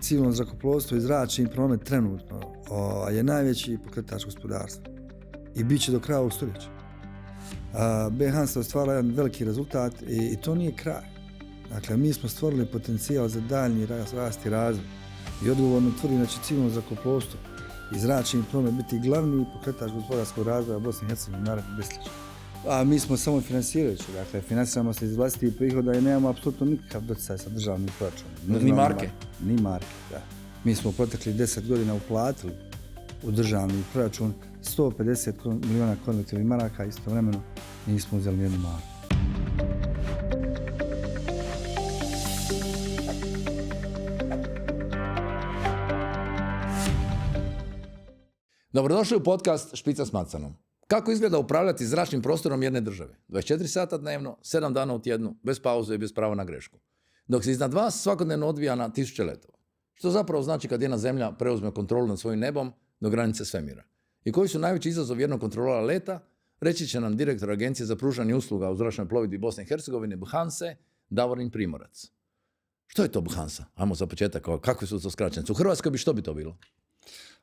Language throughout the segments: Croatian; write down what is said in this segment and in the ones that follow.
Civilno zrakoplovstvo i zračni promet trenutno je najveći pokretač gospodarstva i bit će do kraja ovog stoljeća. BE Hansa ostvarila jedan veliki rezultat i to nije kraj. Dakle, mi smo stvorili potencijal za daljnji rast i razvoj i odgovorno tvrdim da će civilno zrakoplovstvo i zračni promet biti glavni pokretač gospodarskog razvoja Bosne i Hercegovine u narednom desetljeću. A mi smo samo finansirajući, dakle, finansiramo se iz vlastitih prihoda i nemamo apsolutno nikakav doticaj sa državnim proračunom. Ni marke? Ni marke, da. Mi smo protekli 10 godina uplatili u državni proračun 150 milijuna konvertibilnih maraka, istovremeno nismo uzeli nijednu marku. Dobrodošli u podcast Špica s Macanom. Kako izgleda upravljati zračnim prostorom jedne države? 24 sata dnevno, 7 dana u tjednu, bez pauze i bez prava na grešku. Dok se iznad vas svakodnevno odvija na 1000 letova. Što zapravo znači kad jedna zemlja preuzme kontrolu nad svojim nebom do granice svemira? I koji su najveći izazov jednog kontrolora leta? Reći će nam direktor Agencije za pružanje usluga u zračnoj plovidbi Bosne i Hercegovine, BHANSE, Davorin Primorac. Što je to BHANSA? Ajmo za početak, kakve su to skraćenice? U Hrvatskoj što bi to bilo?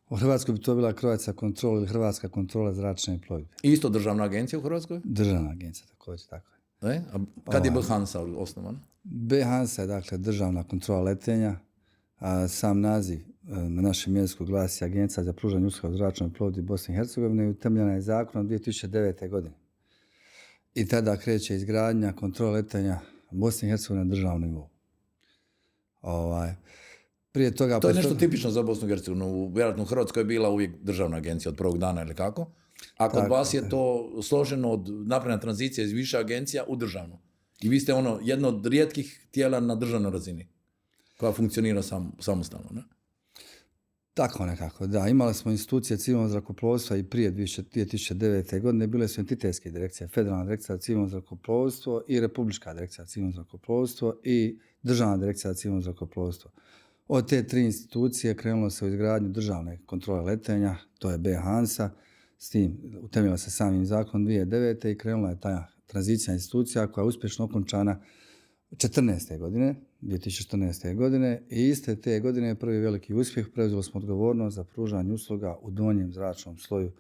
U Hrvatskoj bi to bila Croatia Control ili Hrvatska kontrola zračne plovidbe. Isto državna agencija u Hrvatskoj? Državna agencija također, tako je. A kad je BHANSA osnovan? BHANSA je dakle državna kontrola letenja, a sam naziv na našem jeziku glasi Agencija za pružanje usluga u zračnoj plovidbi Bosne i Hercegovine i utemeljena je zakonom 2009. godine. I tada kreće izgradnja kontrole letenja Bosne i Hercegovine na državnom nivou. Prije toga... To je nešto tipično za Bosnu i Hercegovinu. Vjerojatno u Hrvatskoj je bila uvijek državna agencija od prvog dana ili kako. A kod vas je to složeno od napravljena tranzicija iz više agencija u državnu. I vi ste jedno od rijetkih tijela na državnoj razini koja funkcionira samostalno, ne? Tako nekako, da. Imali smo institucije civilnog zrakoplovstva i prije 2009. godine. Bile su entitetske direkcije, Federalna direkcija za civilno zrakoplovstvo i Republička direkcija za civilno zrakoplovstvo i Državna direkcija za civilno zrakoplovstvo. Od te tri institucije krenulo se u izgradnju državne kontrole letenja, to je BHANSA, s tim utemeljila se samim zakonom 2009. i krenula je ta tranzicija institucija koja je uspješno okončana 2014. godine i iste te godine prvi veliki uspjeh, preuzeli smo odgovornost za pružanje usluga u donjem zračnom sloju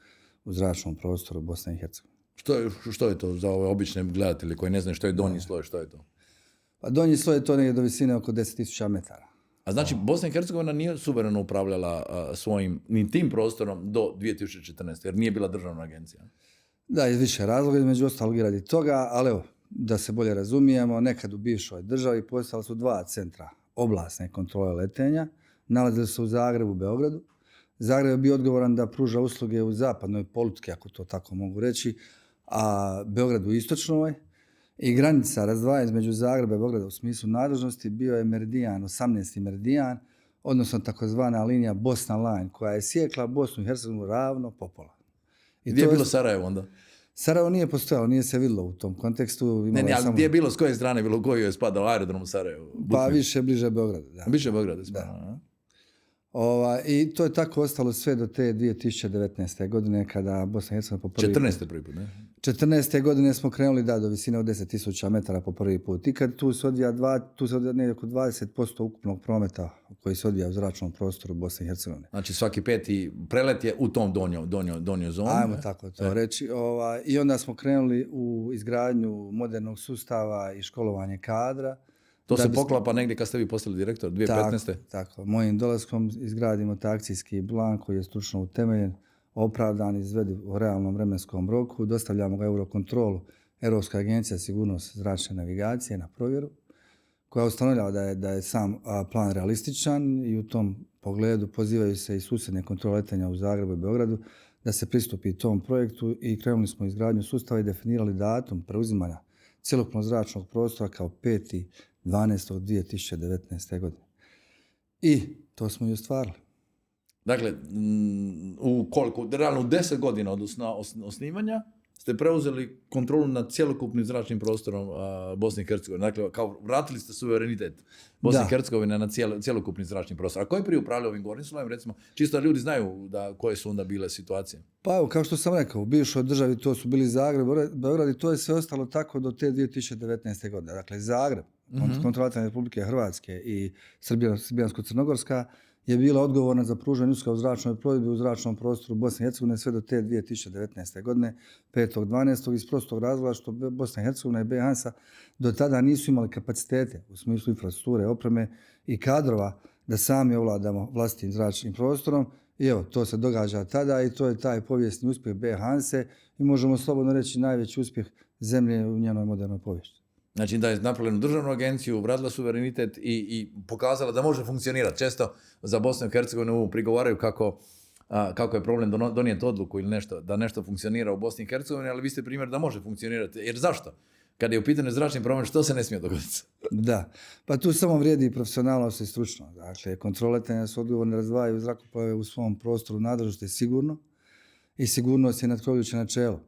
u zračnom prostoru Bosne i Hercegovine. Što je to za ove obične gledatelje koji ne znaju što je donji sloj, što je to? Pa donji sloj je to negdje do visine oko 10.000 metara. A znači Bosna i Hercegovina nije suvereno upravljala svojim ni tim prostorom do 2014. jer nije bila državna agencija. Da, iz više razloga, između ostalog i radi toga, ali evo, da se bolje razumijemo, nekad u bivšoj državi postojala su dva centra oblasne kontrole letenja, nalazili su u Zagrebu i Beogradu. Zagreb je bio odgovoran da pruža usluge u zapadnoj polutki, ako to tako mogu reći, a Beograd u istočnoj. I granica razdvaja između Zagreba i Beograda u smislu nadležnosti bio je meridijan, 18. meridijan, odnosno takozvana linija Bosna Line, koja je sjekla Bosnu i Hercegovinu ravno popola. Gdje je bilo Sarajevo onda? Sarajevo nije postojalo, nije se vidjelo u tom kontekstu. Ali gdje je bilo, s koje strane bilo, koji je spadao aerodrom u Sarajevu? Pa više bliže Beogradu. Da. Više Beogradu spadao, I to je tako ostalo sve do te 2019. godine kada Bosna i Hercegovina po prvi 14. prvi put, ne? 14. godine smo krenuli do visine od 10.000 metara po prvi put. I kad tu se odvija negdje oko 20% ukupnog prometa koji se odvija u zračnom prostoru Bosne i Hercegovine. Znači svaki peti prelet je u tom donjoj zoni. Ajmo tako to reći. I onda smo krenuli u izgradnju modernog sustava i školovanje kadra. To se poklapa negdje kad ste vi postali direktor, 2015. Tako. Mojim dolaskom izgradimo akcijski plan koji je stručno utemeljen, opravdan, izvediv u realnom vremenskom roku. Dostavljamo ga Eurokontrolu, Europska agencija za sigurnost zračne navigacije na provjeru, koja ustanovljava da je sam plan realističan i u tom pogledu pozivaju se i susjedne kontrole letenja u Zagrebu i Beogradu da se pristupi tom projektu i krenuli smo izgradnju sustava i definirali datum preuzimanja cjelokupnog zračnog prostora kao 5.12.2019. godine. I to smo i ostvarili. Dakle, realno u 10 godina od osnivanja ste preuzeli kontrolu nad cjelokupnim zračnim prostorom Bosne i Hercegovine. Dakle, kao vratili ste suverenitet Bosne i Hercegovine na cjelokupni zračni prostor. A ko je prije upravljao ovim gornjim slojem, recimo, čisto ljudi znaju koje su onda bile situacije? Pa evo, kao što sam rekao, u bivšoj državi to su bili Zagreb, Beograd i to je sve ostalo tako do te 2019. godine. Dakle, Zagreb, kontrola letenja Republike Hrvatske i Srbijansko-Crnogorska je bila odgovorna za pružanje usluga u zračnoj plovidbi u zračnom prostoru Bosne i Hercegovine sve do te 2019. godine, 5.12. iz prostog razloga što Bosna i Hercegovina i BiH do tada nisu imali kapacitete u smislu infrastrukture, opreme i kadrova da sami ovladamo vlastitim zračnim prostorom. I evo, to se događa tada i to je taj povijesni uspjeh BiH i možemo slobodno reći najveći uspjeh zemlje u njenoj modernoj povijesti. Znači da je napravljenu državnu agenciju, vratila suverenitet i pokazala da može funkcionirati. Često za Bosnu i Hercegovinu prigovaraju kako je problem donijeti odluku ili nešto, da nešto funkcionira u Bosni i Hercegovini, ali vi ste primjer da može funkcionirati. Jer zašto? Kad je u pitanju zračni promet, što se ne smije dogoditi? Da, pa tu samo vrijedi profesionalnost i stručnost. Dakle, kontrole letenja su odgovorne, razdvajaju zrakoplove u svom prostoru nadležnosti sigurno i sigurnost je nadkrojuće načelo.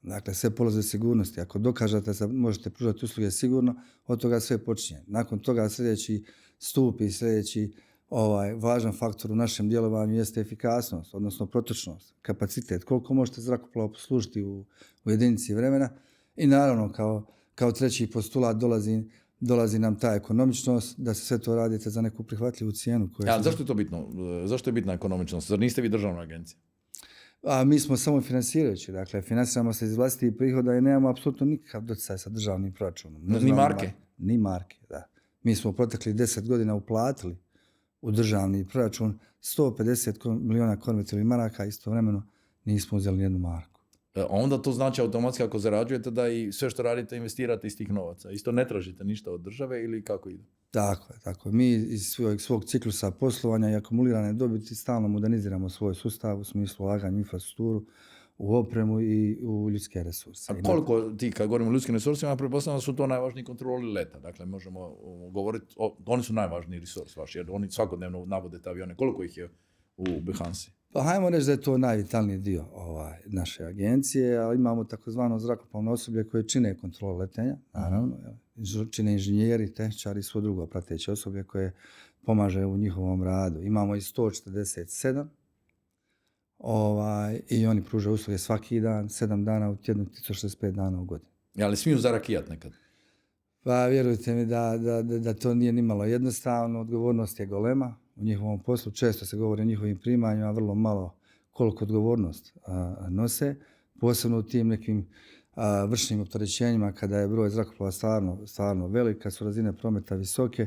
Dakle, sve polaze sigurnosti. Ako dokažete da možete pružati usluge sigurno, od toga sve počinje. Nakon toga sljedeći stup i sljedeći važan faktor u našem djelovanju jeste efikasnost, odnosno protočnost, kapacitet, koliko možete zrakoplova poslužiti u jedinici vremena. I naravno, kao treći postulat dolazi nam ta ekonomičnost, da se sve to radite za neku prihvatljivu cijenu. Zašto je to bitno? Zašto je bitna ekonomičnost? Zar niste vi državna agencija? A mi smo samo financirajući, dakle, financiramo se iz vlastitih prihoda i nemamo apsolutno nikakav doticaj sa državnim proračunom. Ni marke? Ni marke, da. Mi smo protekli 10 godina uplatili u državni proračun 150 milijuna konvertibilnih maraka, istovremeno nismo uzeli nijednu marku. Onda to znači automatski ako zarađujete da i sve što radite investirate iz tih novaca. Isto ne tražite ništa od države ili kako ide? Tako je. Mi iz svog ciklusa poslovanja i akumulirane dobiti stalno moderniziramo svoj sustav u smislu ulaganja u infrastrukturu, u opremu i u ljudske resurse. A koliko ti, kad govorimo o ljudskim resursima, pretpostavljam da su to najvažniji kontroli leta. Dakle, možemo govoriti, oni su najvažniji resurs vaš, jer oni svakodnevno navode te avione. Koliko ih je u BiH? Pa hajmo reći da je to najvitalniji dio naše agencije, ali imamo takozvano zrakoplovno osoblje koje čine kontrolu letenja, naravno, čine inženjeri, tehničari i svo drugo prateće osoblje koje pomaže u njihovom radu. Imamo i 147 i oni pružaju usluge svaki dan, 7 dana u tjednu, 365 dana u godini. Ali smiju zarakijat nekad? Pa vjerujte mi da to nije nimalo jednostavno, odgovornost je golema u njihovom poslu, često se govori o njihovim primanjima, vrlo malo koliko odgovornost nose, posebno u tim nekim vršnim opterećenjima kada je broj zrakoplova stvarno velik, kad su razine prometa visoke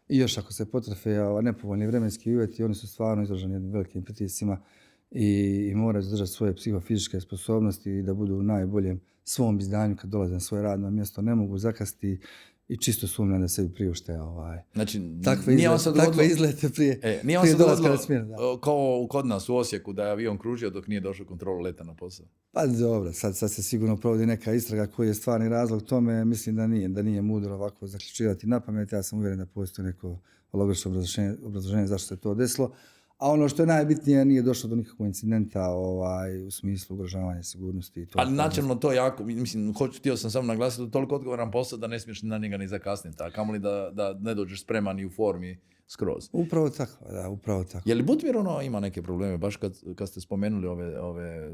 i još ako se potrefe nepovoljni vremenski uvjeti, oni su stvarno izloženi jednim velikim pritiscima i moraju zadržati svoje psihofizičke sposobnosti i da budu u najboljem svom izdanju kad dolaze na svoje radno mjesto, ne mogu zakasniti i čisto sumnjam da sebi priušte znači, takve izlete prije dolaska na smjenu. Kao kod nas u Osijeku da je avion kružio dok nije došao kontrolu leta na posao. Pa dobro, sad se sigurno provodi neka istraga koji je stvarni razlog tome, mislim da nije mudro ovako zaključivati na pamet, ja sam uvjeren da postoji neko logično obrazloženje zašto se to desilo. A ono što je najbitnije, nije došlo do nikakvog incidenta u smislu ugrožavanja sigurnosti. Ali načelno to jako, mislim, htio sam samo naglasiti da je toliko odgovoran posao da ne smiješ na njega ni zakasniti, a kamoli da ne dođeš spreman i u formi skroz. Upravo tako. Je li Butmir ima neke probleme, baš kad ste spomenuli ove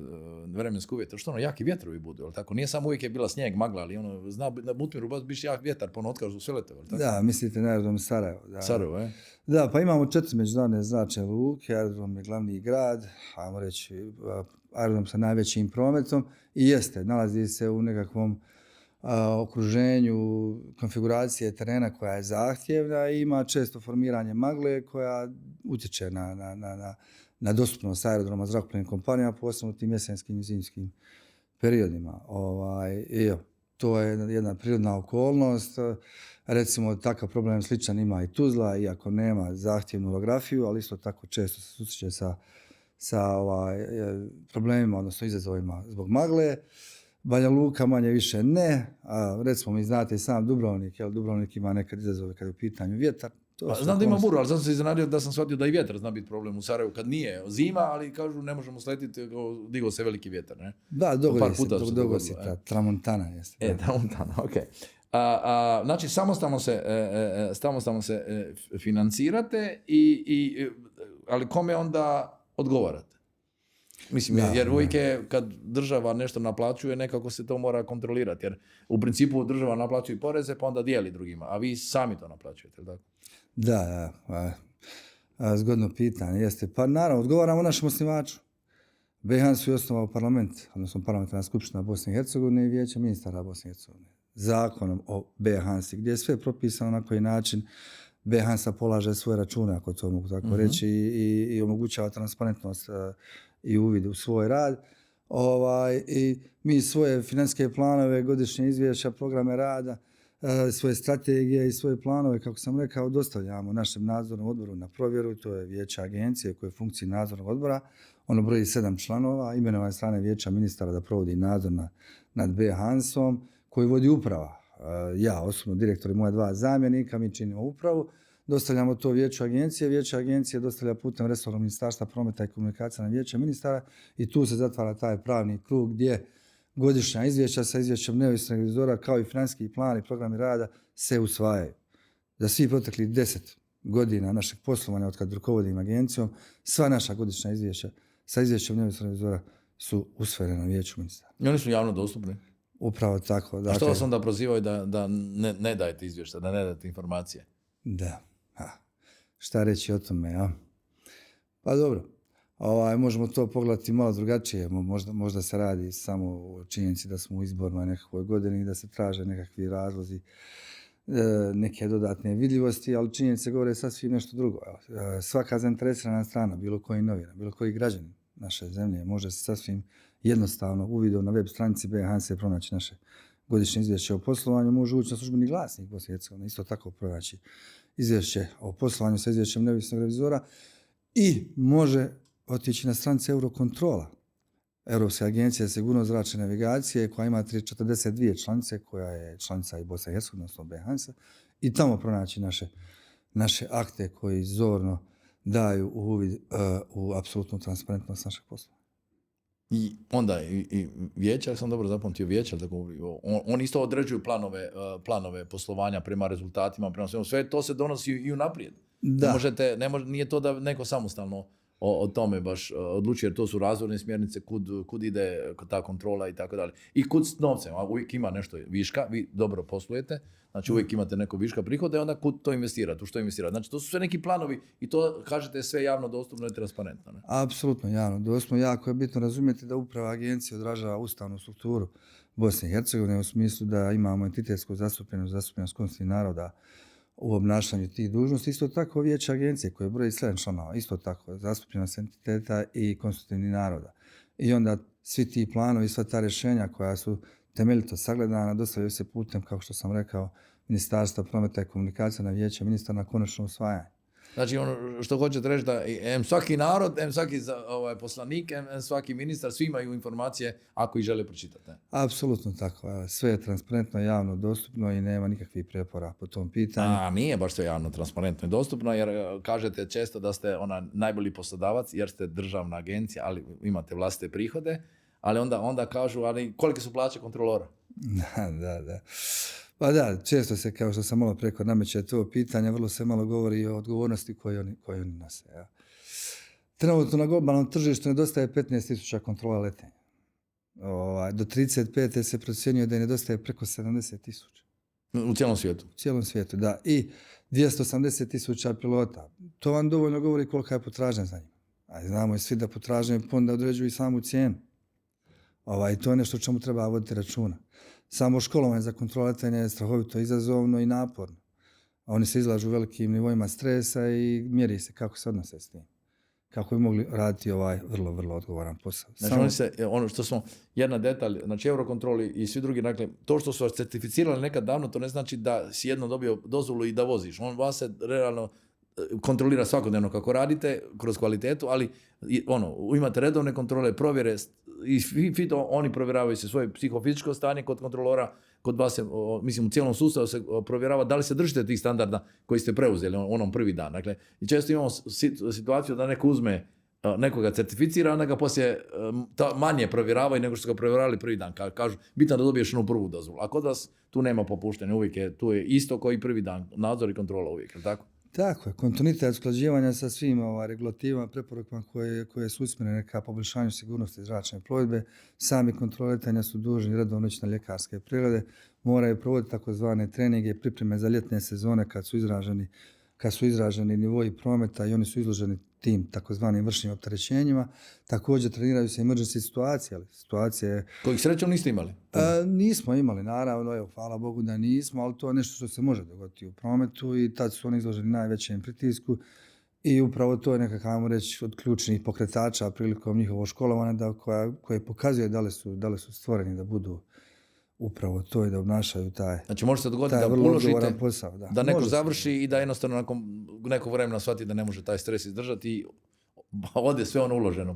vremenske uvjete, što jaki vjetrovi budu, ali tako? Nije samo uvijek je bila snijeg, magla, ali zna na Butmiru baš biš jak vjetar, pa otkažu sve letove, tako? Da, mislite na aerodrom Sarajevo. Sarajevo, Da, pa imamo 4 međunarodne zračne luke, aerodrom je glavni grad, ajmo reći, aerodrom sa najvećim prometom i nalazi se u nekakvom okruženju konfiguracije terena koja je zahtjevna i ima često formiranje magle koja utječe na dostupnost aerodroma zrakoplovnim kompanijama, posebno u tim jesenskim i zimskim periodima. To je jedna prirodna okolnost. Recimo, takav problem sličan ima i Tuzla, iako nema zahtjevnu orografiju, ali isto tako često se susreće sa problemima, odnosno izazovima zbog magle. Banja Luka manje više ne, recimo mi znate i sam Dubrovnik, jer Dubrovnik ima nekad izazove kad je u pitanju vjetar. Znam da ima buru, ali sam se iznenadio da sam shvatio da i vjetar zna biti problem u Sarajevu kad nije zima, ali kažu ne možemo sletiti, digao se veliki vjetar, ne? Da, dogodi se ta tramontana. Jeste. Tramontana, okej. Znači, samostalno se financirate, ali kome onda odgovarate? Mislim, jer uvijek je kad država nešto naplaćuje, nekako se to mora kontrolirati. Jer u principu država naplaćuje i poreze, pa onda dijeli drugima. A vi sami to naplaćujete, tako? Da. Zgodno pitanje, jeste. Pa naravno, odgovaramo našem osnivaču. BiH je osnovao parlament, odnosno parlamentarna skupština Bosne i Hercegovine i vijeće ministara Bosne i Hercegovine. Zakonom o BiH, gdje je sve propisano na koji način BiH polaže svoje račune, ako to mogu tako reći, i omogućava transparentnost i uvid u svoj rad. I mi svoje financijske planove, godišnje izvješća, programe rada, svoje strategije i svoje planove, kako sam rekao, dostavljamo našem nadzornom odboru na provjeru. To je vijeće agencije koje je u funkciji nadzornog odbora. Ono broji 7 članova, imenovan strane vijeća ministara da provodi nadzor nad BiH-om, koji vodi uprava. Ja, osobno direktor i moja 2 zamjenika, mi činimo upravu. Dostavljamo to vijeću agencije. Vijeće agencije dostavlja putem resornog ministarstva prometa i komunikacija na vijeće ministara i tu se zatvara taj pravni krug gdje godišnja izvješća sa izvješćem neovisnog revizora kao i financijski plan i programi rada se usvajaju. Za svih proteklih 10 godina našeg poslovanja od kad rukovodim agencijom, sva naša godišnja izvješća sa izvješćem neovisnog revizora su usvojene na vijeću ministara. I oni su javno dostupni? Upravo tako. Dakle, a što vas onda prozivaju da ne dajete izvješća, da ne dajete informacije? Da. Šta reći o tome, ja? Pa dobro. Možemo to pogledati malo drugačije. Možda se radi samo o činjenici da smo u izbornoj nekakvoj godini i da se traže nekakvi razlozi, neke dodatne vidljivosti, ali činjenice govore sasvim nešto drugo. Svaka zainteresirana strana, bilo koji novina, bilo koji građanin naše zemlje može se sasvim jednostavno uvidom na web stranici BiH pronaći naše godišnje izvješće o poslovanju, može ući na službeni glasnik Bosne i Hercegovine, isto tako pronaći izvješće o poslovanju sa izvješćem neovisnog revizora i može otići na stranice Eurokontrola, Europske agencije za sigurnost zračne navigacije, koja ima 42 članice, koja je članica i Bosne i Hercegovine, odnosno BiH, i tamo pronaći naše akte koji zorno daju uvid u apsolutnu transparentnost našeg posla. I onda i vijeća, sam dobro zapamtio, vijeća, oni isto određuju planove poslovanja prema rezultatima, prema svemu. Sve to se donosi i unaprijed. Da. Nije to da neko samostalno o tome baš odlučuje, jer to su razvojne smjernice kud ide ta kontrola i tako dalje. I kud s novcem, a uvijek ima nešto viška, vi dobro poslujete, znači uvijek imate neko viška prihoda i onda kud to investirati, u što investirati. Znači to su sve neki planovi i to, kažete, sve javno dostupno i transparentno. Ne? Apsolutno javno dostupno. Jako je bitno razumjeti da uprava agencije odražava ustavnu strukturu Bosne i Hercegovine u smislu da imamo entitetsku zastupljenost konstitutivnih naroda u obnašanju tih dužnosti. Isto tako vijeće agencije koje broji 7 članova, isto tako zastupljenost entiteta i konstitutivnih naroda. I onda svi ti planovi, sva ta rješenja koja su temeljito sagledana dostavljaju se putem, kao što sam rekao, Ministarstva prometa i komunikacija na vijeće ministara na konačno usvajanje. Znači ono što hoćete reći da svaki narod, svaki poslanik, svaki ministar, svi imaju informacije ako ih žele pročitati. Ne? Apsolutno tako. Sve je transparentno, javno dostupno i nema nikakvih prijepora po tom pitanju. Nije baš sve javno, transparentno i dostupno, jer kažete često da ste najbolji poslodavac jer ste državna agencija, ali imate vlastite prihode, ali onda kažu, ali kolike su plaće kontrolora? Da. Pa da, često se, kao što sam malo preko nameće to pitanje, vrlo se malo govori o odgovornosti koju oni nose. Ja. Trenutno na globalnom tržištu nedostaje 15.000 kontrola letenja. Do 35. se procjenjuje da je nedostaje preko 70.000. U cijelom svijetu? U cijelom svijetu, da. I 280.000 pilota. To vam dovoljno govori kolika je potražnja za njima. A znamo i svi da potražnja onda određuju i samu cijenu. I to je nešto o čemu treba voditi računa. Samo školovanje za kontrolu letenja je strahovito izazovno i naporno. Oni se izlažu velikim nivoima stresa i mjeri se kako se odnose s tim. Kako bi mogli raditi vrlo, vrlo odgovoran posao. Znači ono što smo, jedna detalj, znači Eurokontrol i svi drugi, dakle, to što su vas certificirali nekad davno, to ne znači da si jedno dobio dozvolu i da voziš. On vas se realno kontrolira svakodnevno kako radite, kroz kvalitetu, ali imate redovne kontrole, provjere i oni provjeravaju se svoje psihofizičko stanje kod kontrolora, kod vas se, mislim, u cijelom sustavu se provjerava da li se držite tih standarda koji ste preuzeli onom prvi dan. Dakle, i često imamo situaciju da neko uzme nekoga certificira, onda ga poslije manje provjeravaju nego što su ga provjeravali prvi dan. Kažu, bitno da dobiješ onu prvu dozvolu. A kod vas tu nema popuštanja, tu je isto kao i prvi dan, nadzor i kontrola uvijek, je li tako? Tako je, kontinuitet usklađivanja sa svim regulativama, preporukama koje su usmjerene ka poboljšanju sigurnosti zračne plovidbe. Sami kontrole letenja su dužni redovno ići na ljekarske preglede, moraju provoditi takozvane treninge i pripreme za ljetne sezone kad su izraženi nivoi prometa i oni su izloženi tim takozvanim vršnim opterećenjima. Također treniraju se emergency situacije, ali situacije... Kojih srećom niste imali? Nismo imali, naravno, evo, hvala Bogu da nismo, ali to je nešto što se može dogoditi u prometu i tad su oni izloženi najvećem pritisku i upravo to je nekako, ajmo reći, od ključnih pokretača prilikom njihovog školovanja koje pokazuje da li su stvoreni da budu upravo to i da obnašaju taj... Znači može se dogoditi da uložite, posao, da neko završi i da jednostavno nakon nekog vremena shvati da ne može taj stres izdržati i ode sve ono uloženo.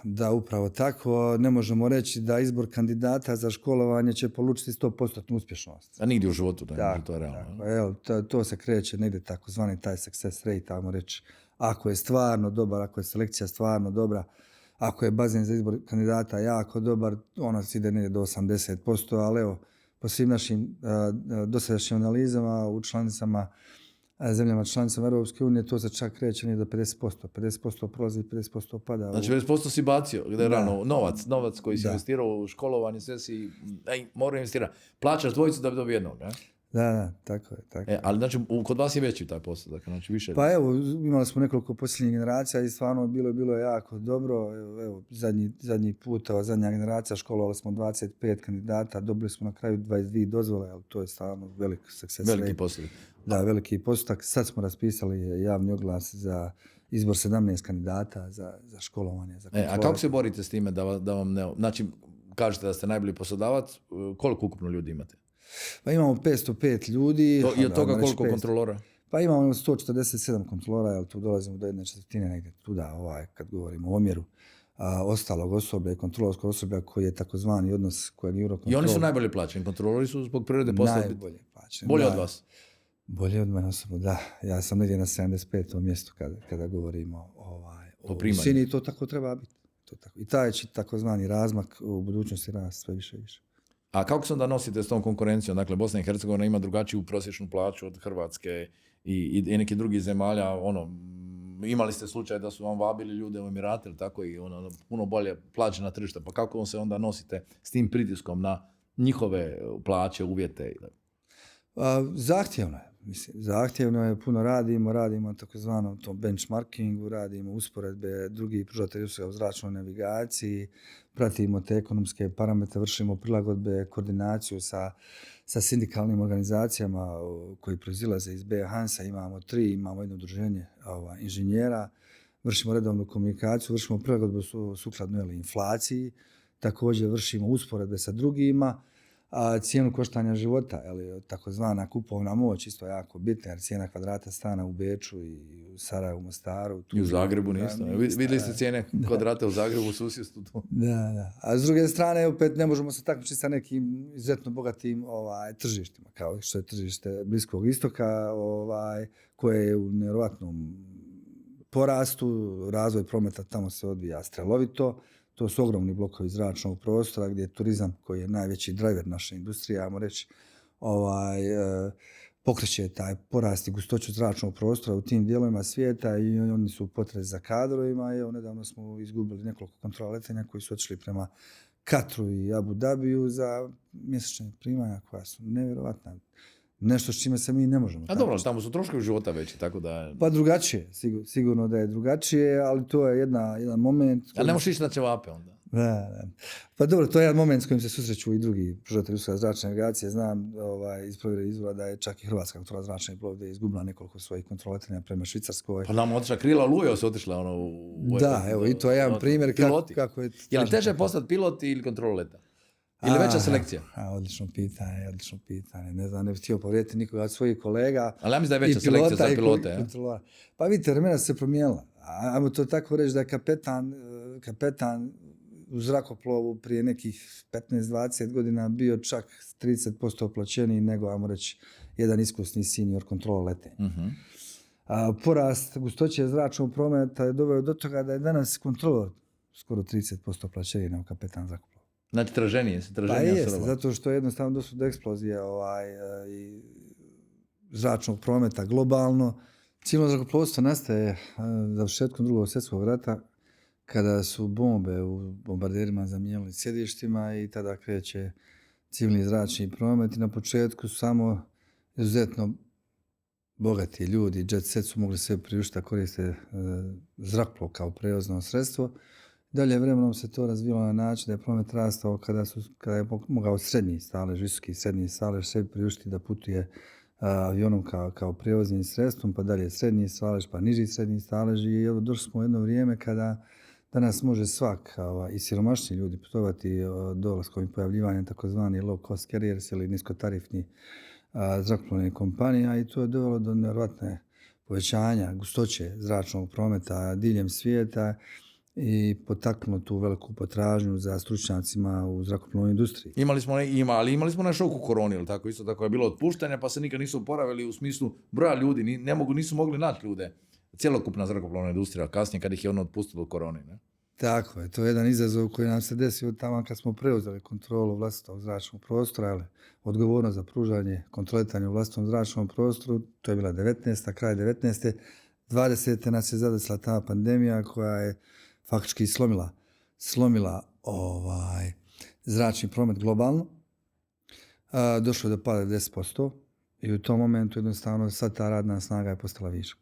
Da, upravo tako. Ne možemo reći da izbor kandidata za školovanje će polučiti 100% uspješnost. A nigdje u životu da ne može to realno. Evo, to se kreće negdje takozvani taj success rate, tamo reći, ako je stvarno dobar, ako je selekcija stvarno dobra, ako je bazen za izbor kandidata jako dobar, ona se ide negdje do 80%, ali evo, po svim našim dosadašnjim analizama u zemljama članicama Europske unije, to se čak kreće negdje do 50%. 50% prolazi, 50% pada. Znači 50% si bacio, gdje je rano novac koji si investirao u školovanje, sve si morao investirati. Plaćaš dvojicu da bi dobio jednog, ne? Da, tako je. Ali znači, kod vas je veći taj posao, dakle, znači više... Pa evo, imali smo nekoliko posljednjih generacija i stvarno bilo je jako dobro. Evo, zadnji put, zadnja generacija, školovali smo 25 kandidata, dobili smo na kraju 22 dozvole, ali to je stvarno velik success rate. Veliki posao. Da, veliki postotak. Sad smo raspisali javni oglas za izbor 17 kandidata za školovanje. A kako se borite s time da vam ne... Znači, kažete da ste najbolji poslodavac, koliko ukupno ljudi imate? Pa imamo 505 ljudi. I od toga koliko kontrolora? Pa imamo 147 kontrolora, jer tu dolazimo do 1/4 negdje tuda, kad govorimo o omjeru ostalog osoblja i kontrolorskog osoblja koji je takozvani odnos kojeg Eurocontrol... I oni su najbolje plaćeni, kontrolori su zbog prirode posla... Najbolje plaćeni. Bolje od vas? Bolje od mene osobno, da. Ja sam negdje na 75. mjestu kada govorimo o visini i to tako treba biti. I taj će takozvani razmak u budućnosti rast sve više i više. A kako se onda nosite s tom konkurencijom? Dakle, Bosna i Hercegovina ima drugačiju prosječnu plaću od Hrvatske i nekih drugih zemalja. Imali ste slučaj da su vam vabili ljude u Emirate, ili tako, i puno bolje plaćena tržišta. Pa kako se onda nosite s tim pritiskom na njihove plaće, uvjete? Zahtjevno je. Zahtjevno je, puno radimo takozvanom tom benchmarkingu, radimo usporedbe drugih pružatelja usluga u zračnoj navigaciji, pratimo te ekonomske parametre, vršimo prilagodbe, koordinaciju sa sindikalnim organizacijama koji proizilaze iz BH-Hansa, imamo jedno udruženje inženjera, vršimo redovnu komunikaciju, vršimo prilagodbu sukladno inflaciji, također vršimo usporedbe sa drugima, cijenu koštanja života, takozvana kupovna moć, isto jako bitna, jer cijena kvadrata stana u Beču i u Sarajevu, u Mostaru. I u Zagrebu nisto. Vidjeli ste cijene kvadrata u Zagrebu, u susjedstvu. Da. A s druge strane, opet ne možemo se takmičiti sa nekim izuzetno bogatim tržištima, kao što je tržište Bliskog istoka, koje je u nevjerojatnom porastu, razvoj prometa tamo se odvija strelovito. To su ogromni blokovi zračnog prostora gdje je turizam, koji je najveći driver naše industrije, ajmo reći, pokreće taj porast i gustoću zračnog prostora u tim dijelovima svijeta i oni su potres za kadrovima. Evo, nedavno smo izgubili nekoliko kontrola letenja koji su otišli prema Katru i Abu Dhabiju za mjesečne primanja koja su nevjerovatna. Nešto s čime se mi ne možemo. A dobro, tamo su troškovi života veći, tako da... Pa drugačije, sigurno da je drugačije, ali to je jedan moment... Ali ne možeš ići na ćevape onda. Da. Pa dobro, to je jedan moment s kojim se susreću i drugi pružatelji usluga zračne navigacije. Znam iz provjere izvora da je čak i Hrvatska kontrola zračne plovidbe izgubila nekoliko svojih kontrola letenja prema Švicarskoj. Pa nam otišla krila Lujo se otišla u... Da, evo i to je jedan primjer kako je... Je li teže postati pilot ili kontrola leta? Ili veća selekcija? Odlično pitanje. Ne znam, ne bih htio povrijediti nikoga od svojih kolega. Ali ja mislim da je veća selekcija za pilote. Pa vidite, vremena su se promijenila. Ajmo to tako reći da je kapetan u zrakoplovu prije nekih 15-20 godina bio čak 30% plaćeniji nego, ajmo reći, jedan iskusni senior kontrola letenja. Uh-huh. Porast gustoće zračnog prometa je doveo do toga da je danas kontrolor skoro 30% plaćeniji nego kapetan zrakoplova. Znači traženije. Pa jeste, zato što je jednostavno došlo do eksplozije i zračnog prometa globalno. Civilno zrakoplovstvo nastaje završetkom Drugog svjetskog rata, kada su bombe u bombarderima zamijenili sjedištima i tada kreće civilni zračni promet. I na početku samo izuzetno bogati ljudi, jet set, su mogli sve priuštiti, koriste zrakoplov kao prevozno sredstvo. Dalje vremenom se to razvilo na način da je promet rastao kada je mogao srednji stalež, visoki srednji stalež sebi priuštiti da putuje avionom kao prijevoznim sredstvom, pa dalje srednji stalež, pa niži srednji stalež. I evo, došli smo u jedno vrijeme kada danas može svak, i siromašni ljudi, putovati dolaskom i pojavljivanjem takozvani low cost carriers ili niskotarifni zrakoplovnih kompanija, i to je dovelo do nevjerojatne povećanja gustoće zračnog prometa diljem svijeta i potaknulo tu veliku potražnju za stručnjacima u zrakoplovnoj industriji. Imali smo na šoku koroni, ili tako? Isto tako je bilo otpuštanja, pa se nikad nisu oporavili u smislu broja ljudi, nisu mogli naći ljude. Cjelokupna zrakoplovna industrija, kasnije kad ih je ono otpustilo u koroni, ne? Tako je, to je jedan izazov koji nam se desio tamo kad smo preuzeli kontrolu vlastitog zračnog prostora, ali odgovornost za pružanje kontroletanja u vlastitom zračnom prostoru, to je bila 19. kraj 19. 20. nas je zadesila ta pandemija koja je faktički slomila zračni promet globalno. Došlo je do pada 10% i u tom momentu jednostavno sad ta radna snaga je postala višak.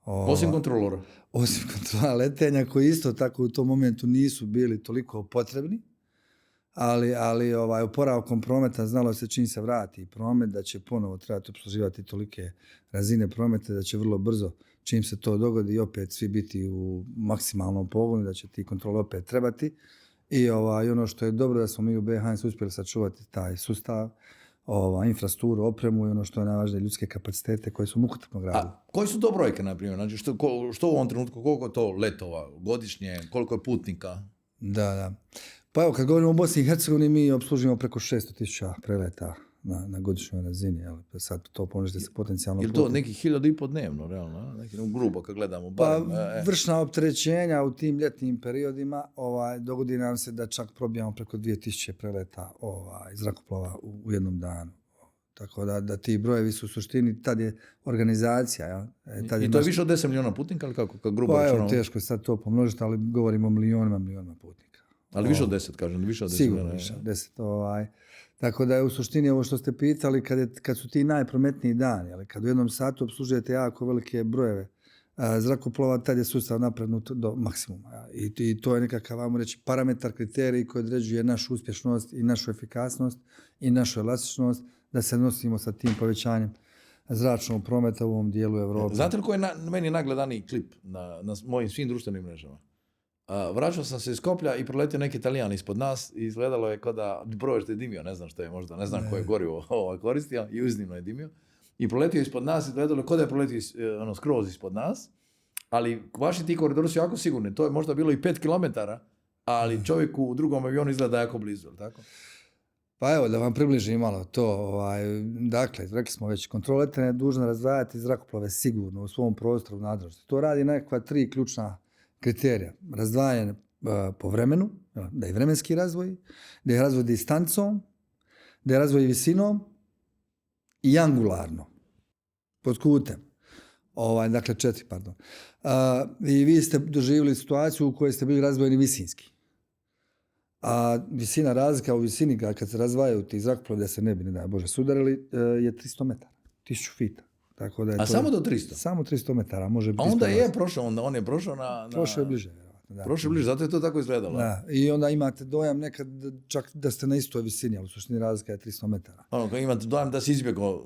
Osim kontrolora. Osim kontrola letenja, koji isto tako u tom momentu nisu bili toliko potrebni, ali oporavkom prometa znalo se čim se vrati promet da će ponovo trebati opsluživati tolike razine prometa, da će vrlo brzo, čim se to dogodi, opet svi biti u maksimalnom pogonu, da će ti kontrole opet trebati. I ono što je dobro da smo mi u BHS uspjeli sačuvati taj sustav, infrastrukturu, opremu i ono što je najvažnije, ljudske kapacitete koje su mukotrpno gradili. A koji su to brojke, na primjer? Znači, što u ovom trenutku, koliko je to letova godišnje, koliko je putnika? Da. Pa evo, kad govorimo o Bosni i Hercegovini, mi obslužujemo preko 600.000 preleta na godišnjoj razini. Sad to pomnožite se potencijalno. Je li to nekih 1.500 dnevno, realno? Grubo kad gledamo. Pa vršna opterećenja u tim ljetnim periodima dogodi nam se da čak probijamo preko 2.000 preleta zrakoplova u jednom danu. Tako da ti brojevi su u suštini, tad je organizacija. I to je više od 10 milijuna putnika, ali kako? Kad grubo pa evo, teško je sad to pomnožiti, ali govorimo o milionima putnika. Ali više od 10, kažem, više od 10. Sigurno više od 10. Tako da je u suštini ovo što ste pitali, kad su ti najprometniji dani, ali kad u jednom satu obslužujete jako velike brojeve zrakoplova, tad je sustav napregnut do maksimuma. I to je nekakav, vamo reći, parametar, kriterij koji određuje našu uspješnost i našu efikasnost i našu elastičnost da se nosimo sa tim povećanjem zračnog prometa u ovom dijelu Europe. Znate li koji je meni najgledaniji klip na mojim svim društvenim mrežama? Vraćao sam se iz Skoplja i proletio neki Italijan ispod nas i izgledalo je kao da broješ je dimio, ne znam što je možda, ne znam koje gorivo koristio i iznimno je dimio. I proletio ispod nas i izgledalo je kao da je proletio skroz ispod nas, ali vaši ti koridori su jako sigurni, to je možda bilo i 5 km, ali čovjek u drugom avionu izgleda jako blizu, tako? Pa evo, da vam približim malo to. Dakle, rekli smo već, kontrola letenja je dužna razdvajati zrakoplove sigurno u svom prostoru nadležnosti. To radi nekakva 3 ključna kriterija. Razdvajanje po vremenu, da je vremenski razvoj, da je razvoj distancom, da je razvoj visinom i angularno, pod kutem. Dakle, 4, pardon. I vi ste doživjeli situaciju u kojoj ste bili razdvojeni visinski. A visina, razlika u visini kad se razdvajaju ti zrakoplovi da se ne bi, ne daj Bože, sudarili, je 300 metara, 1000 fita. Tako da je samo do 300? Samo 300 metara može biti. A onda je prošao, on je prošao na... Prošao je bliže. Da. Prošao je bliže, zato je to tako izgledalo. Da. I onda imate dojam nekad čak da ste na istoj visini, ali u suštini razlika je 300 metara. Imate dojam da si izbjegao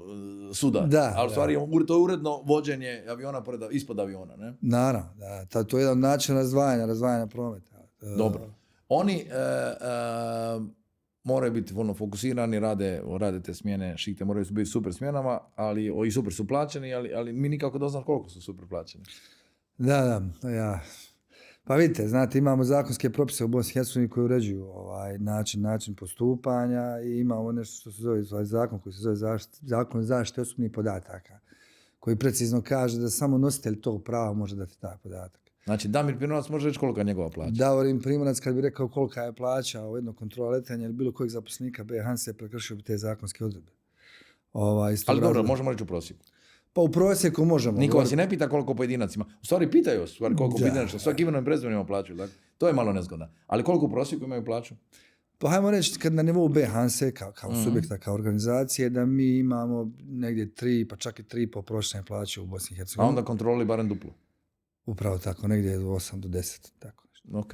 sudar, ali u stvari to je uredno vođenje aviona ispod aviona, ne? Naravno, da. To je jedan način razdvajanja prometa. Dobro. Oni moraju biti fokusirani, rade te smjene, šikte moraju biti super smjenama, i super su plaćeni, ali mi nikako da znam koliko su super plaćeni. Da. Pa vidite, znate, imamo zakonske propise u Bosni i Hercegovini koji uređuju način postupanja i imamo nešto što se zove zakon koji se zove Zakon o zaštiti osobnih podataka, koji precizno kaže da samo nositelj tog prava može dati taj podatak. Znači, Damir Primorac može reći kolika je njegova plaća? Davorin Primorac, kad bi rekao kolika je plaća u jednog kontrola letenja ili bilo kojeg zaposlenika BHS, prekršio bi te zakonske odredbe. Ali dobro, možemo reći u prosjeku. Pa u prosjeku možemo. Niko vas i ne pita koliko pojedinac ima. U stvari pitaju vas koliko pojedinac, svaki imenom i prezimenom ima plaću. Dakle, to je malo nezgodno. Ali koliko u prosjeku imaju plaću? Pa hajmo reći, kad na nivou BHanse kao subjekta, kao organizacije, da mi imamo negdje 3, pa čak i 3,5 prosječne plaće u Bosni i A Hercegovini. onda kontroli barem duplo. Upravo tako, negdje od 8 do 10. Tako nešto. Ok.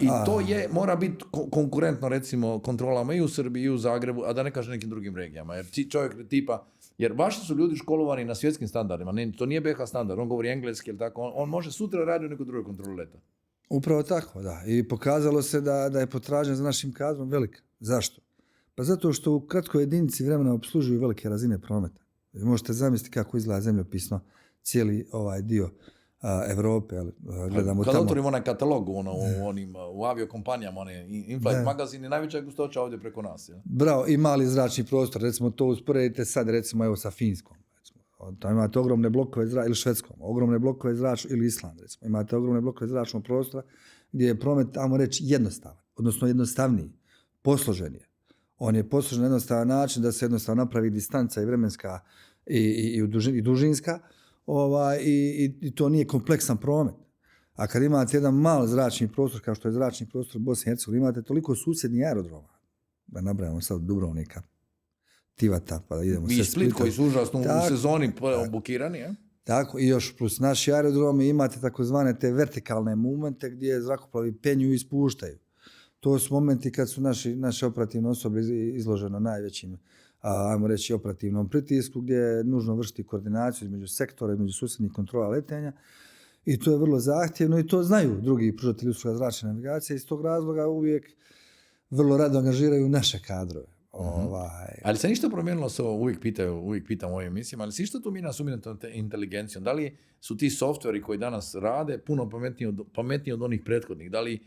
I to mora biti konkurentno recimo kontrolama i u Srbiji i u Zagrebu, a da ne kažem nekim drugim regijama. Jer čovjek tipa, jer vaši su ljudi školovani na svjetskim standardima, to nije BH standard, on govori engleski ili tako, on može sutra raditi u nekoj drugoj kontroli leta. Upravo tako, da. I pokazalo se da je potražnja za našim kadrom velika. Zašto? Pa zato što u kratkoj jedinici vremena obslužuju velike razine prometa. Vi možete zamisliti kako izgleda zemljopisno cijeli ovaj dio Evrope. Gledamo kad tamo. otvorimo onaj katalog u aviokompanijama, in-flight magazini, najveća je gustoća ovdje preko nas. Ja? Bravo, i mali zračni prostor. Recimo to usporedite sad recimo evo sa Finskom. Tamo imate ogromne blokove ili Švedskom, ogromne blokove zračnog, ili Island recimo. Imate ogromne blokove zračnog prostora gdje je promet, tamo reći, jednostavan, odnosno jednostavniji, posložen je. On je posložen na jednostavan način da se jednostavno napravi distanca i vremenska i dužinska, i to nije kompleksan promet. A kad imate jedan mal zračni prostor, kao što je zračni prostor Bosne i Hercegovine, imate toliko susjednih aerodroma, da nabrajamo sad Dubrovnika, Tivata, pa da idemo sve Split koji su užasno u sezoni bukirani, je? Tako, i još plus naši aerodromi imate takozvane te vertikalne momente gdje zrakoplovi penju i spuštaju. To su momenti kad su naše operativne osobe izloženo najvećim, ajmo reći, operativnom pritisku, gdje je nužno vršiti koordinaciju između sektora, između susjednih kontrola letenja. I to je vrlo zahtjevno i to znaju drugi pružatelji usluga zračne navigacije. Iz tog razloga uvijek vrlo rado angažiraju naše kadrove. Ali se ništa promijenilo, uvijek pitam u ovim emisijama, ali se ništa tu mina s umjetnom inteligencijom? Da li su ti softveri koji danas rade puno pametniji od onih prethodnih? Da li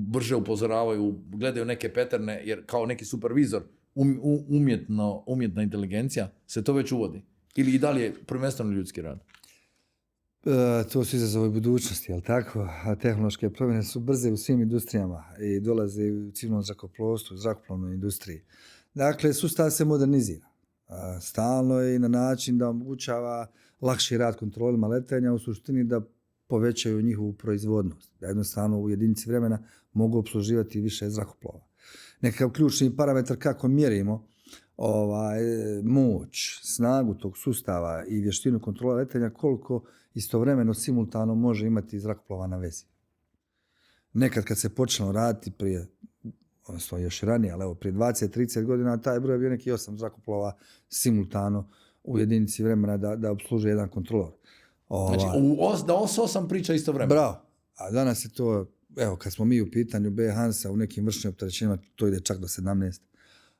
brže upozoravaju, gledaju neke paterne, jer kao neki supervizor umjetna inteligencija se to već uvodi? Ili i dalje prvenstveno ljudski rad? To su izazovi budućnosti, jel tako? A tehnološke promjene su brze u svim industrijama i dolaze u civilnom zrakoplovstvu, zrakoplovnoj industriji. Dakle, sustav se modernizira stalno i na način da omogućava lakši rad kontrolima letenja, u suštini da povećaju njihovu proizvodnost, da jednostavno u jedinici vremena mogu opsluživati više zrakoplova. Nekakav ključni parametar kako mjerimo moć, snagu tog sustava i vještinu kontrole letenja, koliko istovremeno simultano može imati zrakoplova na vezi. Nekad kad se počelo raditi prije, odnosno još ranije, ali evo prije 20-30 godina, taj broj je bio neki 8 zrakoplova simultano u jedinici vremena da opslužuje jedan kontrolor. Znači, da os-8 priča istovremeno. Bravo. A danas je to, evo, kad smo mi u pitanju BH-Hansa u nekim vršnim opterećenjima, to ide čak do 17.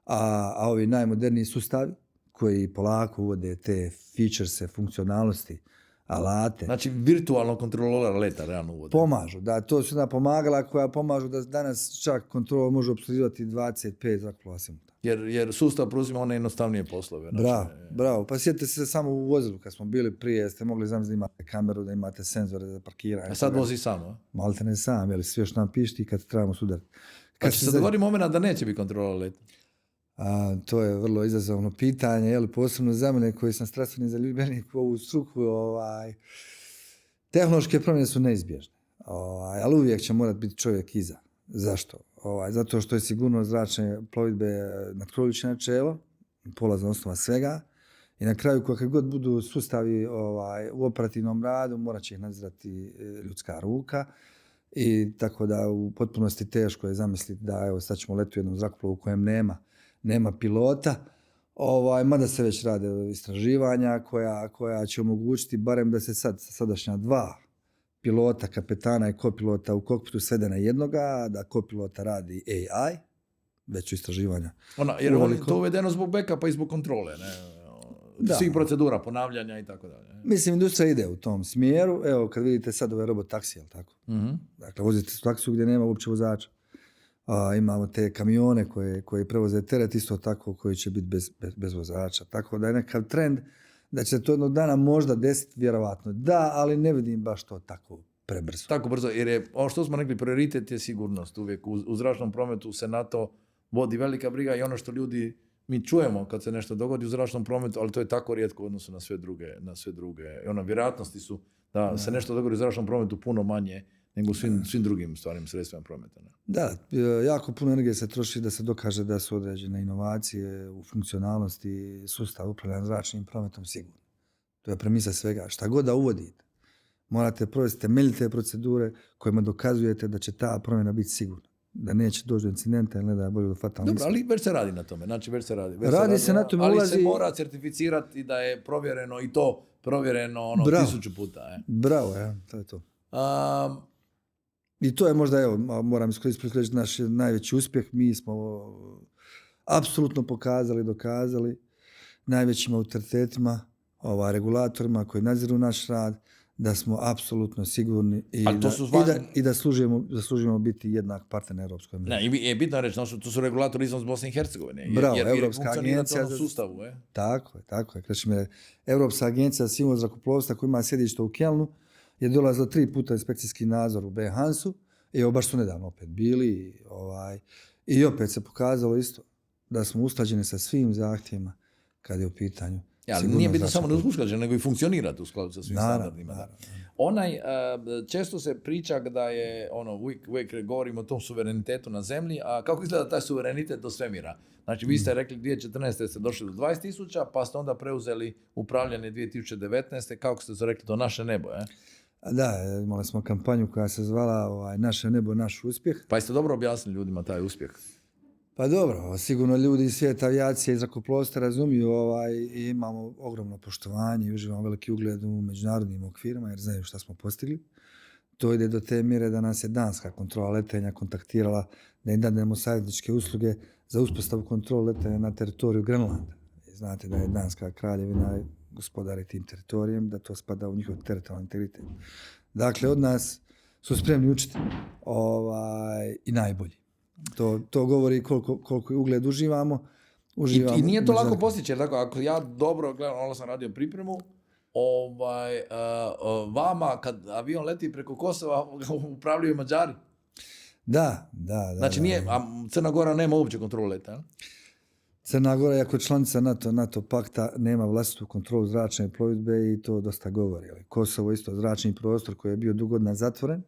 A ovi najmoderniji sustavi koji polako uvode te featurese, funkcionalnosti, alate. Znači, virtualno kontrolora leta realno uvode. Pomažu, da, to su pomagala koja pomažu da danas čak kontrolor može opsluživati 25 zrakoplova simultano. Jer sustav preuzima one jednostavnije poslove. Bravo. Pa sjetite se samo u vozilu kad smo bili prije, ste mogli zamisliti da imate kameru, da imate senzore za parkiranje. A sad vozi sam, a? Malte ne sam, jer sve još nam pišti kad trebamo sudariti. Pa će se dogodi moment da neće biti kontrola leta? To je vrlo izazovno pitanje, posebno za mene koji sam strastveni zaljubljenik u ovu struku. Tehnološke promjene su neizbježne, ali uvijek će morati biti čovjek iza. Zašto? Zato što je sigurnost zračne plovidbe nadkrojuće načelo, polazna osnova svega, i na kraju kakve god budu sustavi u operativnom radu, morat će ih nadzirati ljudska ruka. I tako da u potpunosti teško je zamisliti da evo sad ćemo letiti u jednom zrakoplovu u kojem nema pilota, mada se već rade istraživanja koja će omogućiti barem da se sadašnja 2 pilota, kapetana i kopilota u kokpitu svede na jednoga, da kopilota radi AI, već u istraživanja. Jer je to uvedeno zbog backupa i zbog kontrole, ne? Svih procedura, ponavljanja i tako dalje. Mislim, industrija ide u tom smjeru. Evo, kad vidite sad ove robotaksije, jel tako? Dakle, vozite se u taksiju gdje nema uopće vozača. Imamo te kamione koji prevoze teret, isto tako koji će biti bez vozača. Tako da je nekakav trend da će se to jednog dana možda desiti, vjerovatno. Da, ali ne vidim baš to tako prebrzo. Tako brzo, jer je, ono što smo rekli, prioritet je sigurnost. Uvijek u zračnom prometu se na to vodi velika briga i ono što ljudi mi čujemo kad se nešto dogodi u zračnom prometu, ali to je tako rijetko u odnosu na sve druge. I vjerojatnosti su da se nešto dogodi u zračnom prometu puno manje nego u svim drugim stvarnim sredstvima prometa. Ne? Da, jako puno energije se troši da se dokaže da su određene inovacije u funkcionalnosti sustava upravljanja zračnim prometom sigurni. To je premisa svega. Šta god da uvodite, morate provesti temeljite procedure kojima dokazujete da će ta promjena biti sigurna. Da neće doći do incidenta ili ne da je bolje do fatalnog. Dobro, ali već se radi na tome. Znači, već se radi. Radi se na tome, ali ulazi... se mora certificirati da je provjereno i to provjereno 1000 puta. Bravo, to je to. I to je možda, evo, moram iskoristiti reći naš najveći uspjeh. Mi smo apsolutno pokazali, dokazali najvećim autoritetima, regulatorima koji nadziru naš rad, da smo apsolutno sigurni i da služimo biti jednak partner Europskoj mreži. Ne, je bitno reći, to su regulatori izvan Bosne i Hercegovine. Bravo, jer Europska agencija za sustavu. Tako je. Europska agencija za sigurnost zrakoplovstva koja ima sjedište u Kelnu je dolazila 3 puta inspekcijski nadzor u Behansu i baš su nedavno opet bili i opet se pokazalo isto da smo usklađeni sa svim zahtjevima kad je u pitanju. Ali nije bitno samo da usklađen, nego i funkcionirati u skladu sa svim standardima. Naravno. Često se priča da je, uvijek govorimo o tom suverenitetu na zemlji, a kako izgleda taj suverenitet do svemira? Znači, vi ste rekli 2014. ste došli do 20.000, pa ste onda preuzeli upravljanje 2019. Kako ste rekli, to naše nebo, Da, imali smo kampanju koja se zvala Naše nebo, naš uspjeh. Pa jeste dobro objasnili ljudima taj uspjeh? Pa dobro, sigurno ljudi iz svijeta avijacije i zrakoplovstva razumiju i imamo ogromno poštovanje i uživamo veliki ugled u međunarodnim okvirima jer znaju šta smo postigli. To ide do te mjere da nas je danska kontrola letenja kontaktirala da im dadnemo savjetničke usluge za uspostavu kontrole letenja na teritoriju Grenlanda. I znate da je danska kraljevina gospodari tim teritorijem, da to spada u njihov teritorijalni integritet. Dakle, od nas su spremni učiti i najbolji. To govori koliko ugled uživamo. I nije to lako postići, jer tako, ako ja dobro gledam, ono sam radio pripremu, vama kad avion leti preko Kosova upravljaju Mađari. Da. Znači Crna Gora nema uopće kontrolu leta, ne? Crna Gora, jako je članica NATO pakta, nema vlastitu kontrolu zračne plovidbe i to dosta govori. Kosovo isto zračni prostor koji je bio dugo godina zatvoren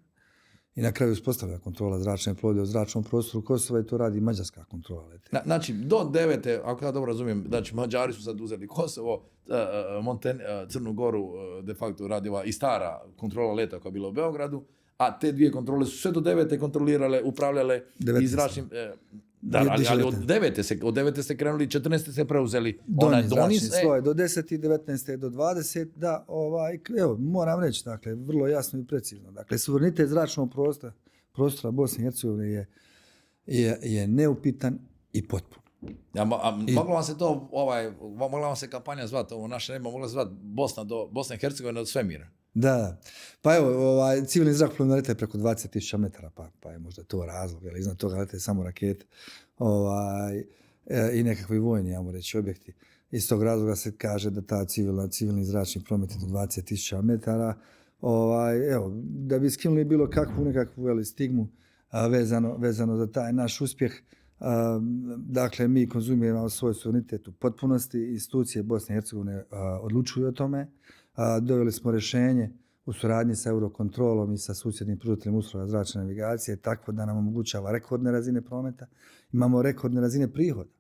i na kraju uspostavlja kontrola zračne plovidbe u zračnom prostoru Kosova i to radi mađarska kontrola letenja. Znači, do 9. ako ja dobro razumijem, znači Mađari su sad uzeli Kosovo, Crnu Goru de facto radi i stara kontrola leta koja je bila u Beogradu, a te dvije kontrole su sve do 9. kontrolirale, upravljale i zračnim... ali od 9. ste krenuli, 14. ste preuzeli do 10. i 19. do 20. Da, evo, moram reći, dakle, vrlo jasno i precizno. Dakle, suverenitet zračnog prostora Bosne i Hercegovine je neupitan i potpun. Mogla vam se mogla vam se kampanja zvati, ovo naše nebo, mogla se zvati Bosna i Hercegovina od svemira. Da, pa evo, civilni zrakoplovni lete preko 20.000 metara, pa je možda to razlog, jer iznad toga lete samo rakete i nekakvi vojni, ja moram reći, objekti. Iz tog razloga se kaže da ta civilni zračni promet je do 20.000 metara, evo, da bi skinuli bilo kakvu nekakvu stigmu vezano za taj naš uspjeh. Dakle, mi konzumiramo svoj suverenitet u potpunosti, institucije Bosne i Hercegovine odlučuju o tome. Doveli smo rješenje u suradnji sa Eurokontrolom i sa susjednim pružateljem usluga zračne navigacije tako da nam omogućava rekordne razine prometa. Imamo rekordne razine prihoda.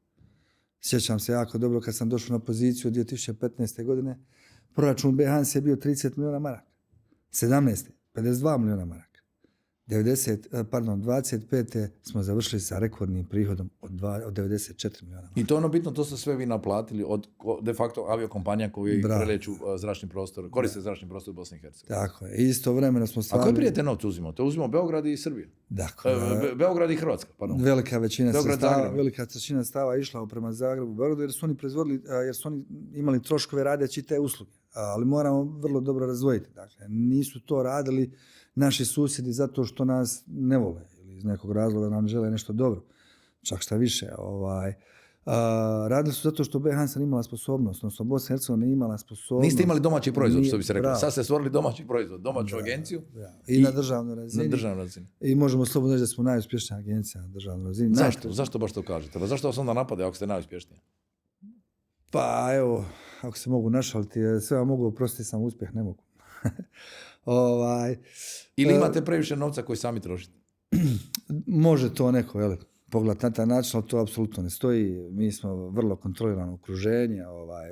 Sjećam se jako dobro kad sam došao na poziciju 2015. godine, proračun Behans je bio 30 milijuna maraka. 17. 52 milijuna maraka. 25. smo završili sa rekordnim prihodom od 94 milijuna maraka. I to je ono bitno, to ste sve vi naplatili od de facto aviokompanija koji preleću zračni prostor, koriste zračni prostor Bosne i Hercegovine. Tako je. Istovremeno smo stvarno... A koje prije te novce uzimamo? To uzimamo Beograd i Srbija. Dakle, Beograd i Hrvatska, pardon. Velika većina stava išla prema Zagrebu, Beogradu, jer su oni imali troškove radeći te usluge. Ali moramo vrlo dobro razdvojiti. Dakle, nisu to radili naši susjedi zato što nas ne vole ili iz nekog razloga nam žele nešto dobro. Čak šta više. Radili su zato što BiH nije imala sposobnost, odnosno Bosna i Hercegovina nije imala sposobnost. Niste imali domaći proizvod, što bi se reklo. Sad ste stvorili domaći proizvod, domaću agenciju. I na državnoj razini. I možemo slobodno reći da smo najuspješnija agencija na državnoj razini. Zašto baš to kažete? Zašto vas onda napade ako ste najuspješniji? Pa evo, ako se mogu našaliti, sve vam mogu oprostiti, samo uspjeh ne mogu. Ili imate previše novca koji sami trošite? Može to neko, pogledati na taj način, ali to apsolutno ne stoji. Mi smo vrlo kontrolirano okruženje,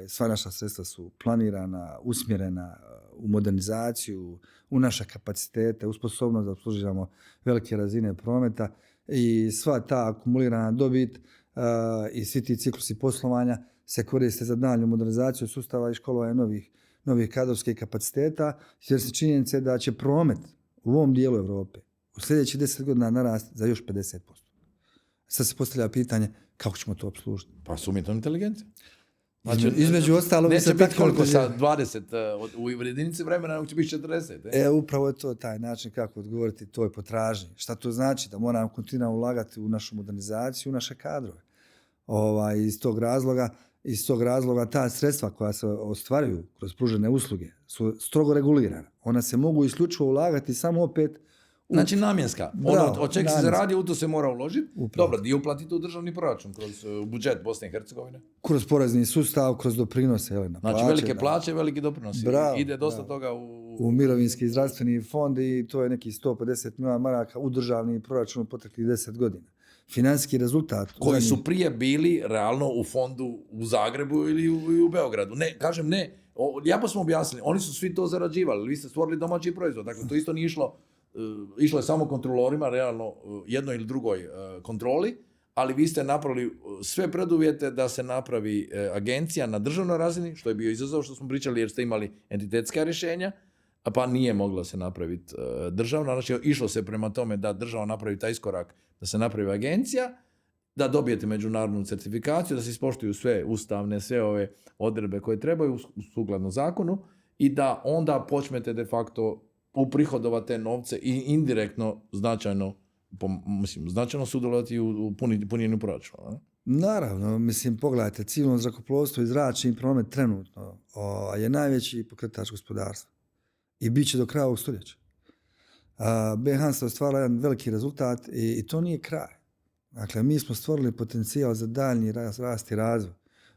sva naša sredstva su planirana, usmjerena u modernizaciju, u naše kapacitete, u sposobnost da obslužujemo velike razine prometa i sva ta akumulirana dobit i svi ti ciklusi poslovanja se koriste za daljnju modernizaciju sustava i školovanje novih kadrovskih kapaciteta, jer se činjenica da će promet u ovom dijelu Europe u sljedećih 10 godina narasti za još 50%. Sad se postavlja pitanje kako ćemo to obslužiti. Pa su umjetnom inteligencijom. Znači, između ostalog... Neće biti koliko sa 20 u jedinici vremena, nego će biti 40. Upravo je to taj način kako odgovoriti toj potražnji. Šta to znači? Da moramo kontinuirano ulagati u našu modernizaciju, u naše kadrove. Iz tog razloga ta sredstva koja se ostvaruju kroz pružene usluge su strogo regulirana. Ona se mogu isključivo ulagati samo opet znači namjenska. Od čega se radi, u to se mora uložiti. Dobro, dio uplatiti u državni proračun kroz budžet Bosne i Hercegovine. Kroz porezni sustav, kroz doprinose. Na znači plaće, velike plaće, veliki doprinosi. Ide dosta toga u mirovinski i zdravstveni fond i to je neki 150 milijuna maraka u državni proračun u proteklih 10 godina. Financijski rezultat... Koji su prije bili realno u fondu u Zagrebu ili u Beogradu. Ne, kažem ne. Lijepo smo objasnili. Oni su svi to zarađivali. Vi ste stvorili domaći proizvod. Dakle, to isto nije išlo je samo kontrolorima, realno jednoj ili drugoj kontroli, ali vi ste napravili sve preduvjete da se napravi agencija na državnoj razini, što je bio izazov što smo pričali jer ste imali entitetska rješenja, pa nije mogla se napraviti državna. Znači, išlo se prema tome da država napravi taj iskorak, da se napravi agencija, da dobijete međunarodnu certifikaciju, da se ispoštuju sve ustavne, sve ove odredbe koje trebaju sukladno zakonu i da onda počnete de facto uprihodovati te novce i indirektno značajno sudjelovati u punjenju proračuna. Naravno, pogledajte, civilno zrakoplovstvo i zračni promet trenutno je najveći pokretač gospodarstva i bit će do kraja ovog stoljeća. BiH se ostvarila jedan veliki rezultat i to nije kraj. Dakle, mi smo stvorili potencijal za daljnji rast i razvoj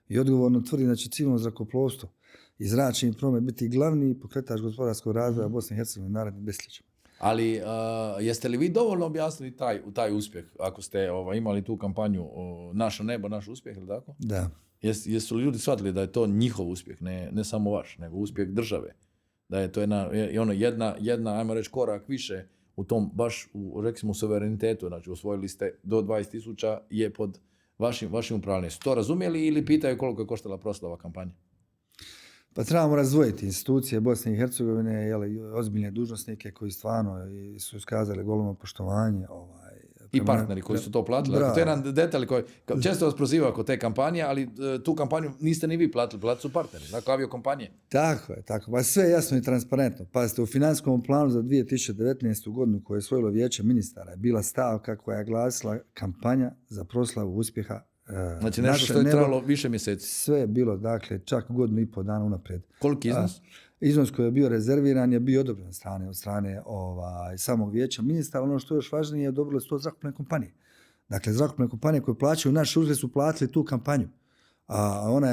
i odgovorno tvrdim da će civilno zrakoplovstvo i zračni promet biti glavni pokretač gospodarskog razvoja Bosne i Hercegovine narednih desetljeća. Ali jeste li vi dovoljno objasnili taj uspjeh, ako ste imali tu kampanju Naše nebo, naš uspjeh, ili tako? Da. Jesu li ljudi shvatili da je to njihov uspjeh, ne samo vaš, nego uspjeh države? Da je to jedna, ajmo reći, korak više u tom, baš u suverenitetu, znači osvojili ste do 20.000 je pod vašim upravljanjem. Su to razumjeli ili pitaju koliko je koštala proslava kampanja? Pa trebamo razdvojiti institucije Bosne i Hercegovine, ozbiljne dužnosnike koji stvarno su iskazali golemo poštovanje. I partneri koji su to platili. To je jedan detalj koji često vas proziva oko te kampanje, ali tu kampanju niste ni vi platili su partneri, dakle aviokompanije. Tako je. Pa sve je jasno i transparentno. Pazite, u financijskom planu za 2019. godinu koje je osvojilo Vijeće ministara je bila stavka koja je glasila kampanja za proslavu uspjeha. Znači nešto što je trajalo više mjeseci. Sve je bilo, dakle, čak 1,5 dana unaprijed. Koliki iznos? Iznos koji je bio rezerviran je bio odobren od strane samog Vijeća ministara. Ono što je još važnije je dobile 100 zrakoplovne kompanije. Dakle, zrakoplovne kompanije koje plaćaju naše usluge su platili tu kampanju.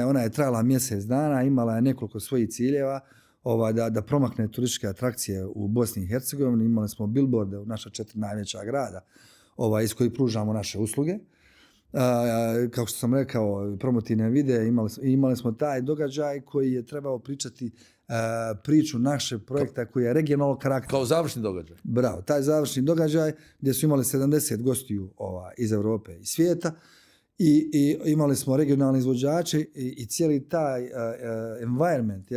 Ona je trajala mjesec dana, imala je nekoliko svojih ciljeva da promakne turističke atrakcije u Bosni i Hercegovini. Imali smo billboarde u naša 4 najveća grada iz kojih pružamo naše usluge. Kao što sam rekao, promotivne videe, imali smo taj događaj koji je trebao pričati priču našeg projekta koji je regionalnog karaktera. Kao završni događaj. Bravo, taj završni događaj gdje su imali 70 gostiju iz Europe i svijeta i imali smo regionalne izvođače i cijeli taj environment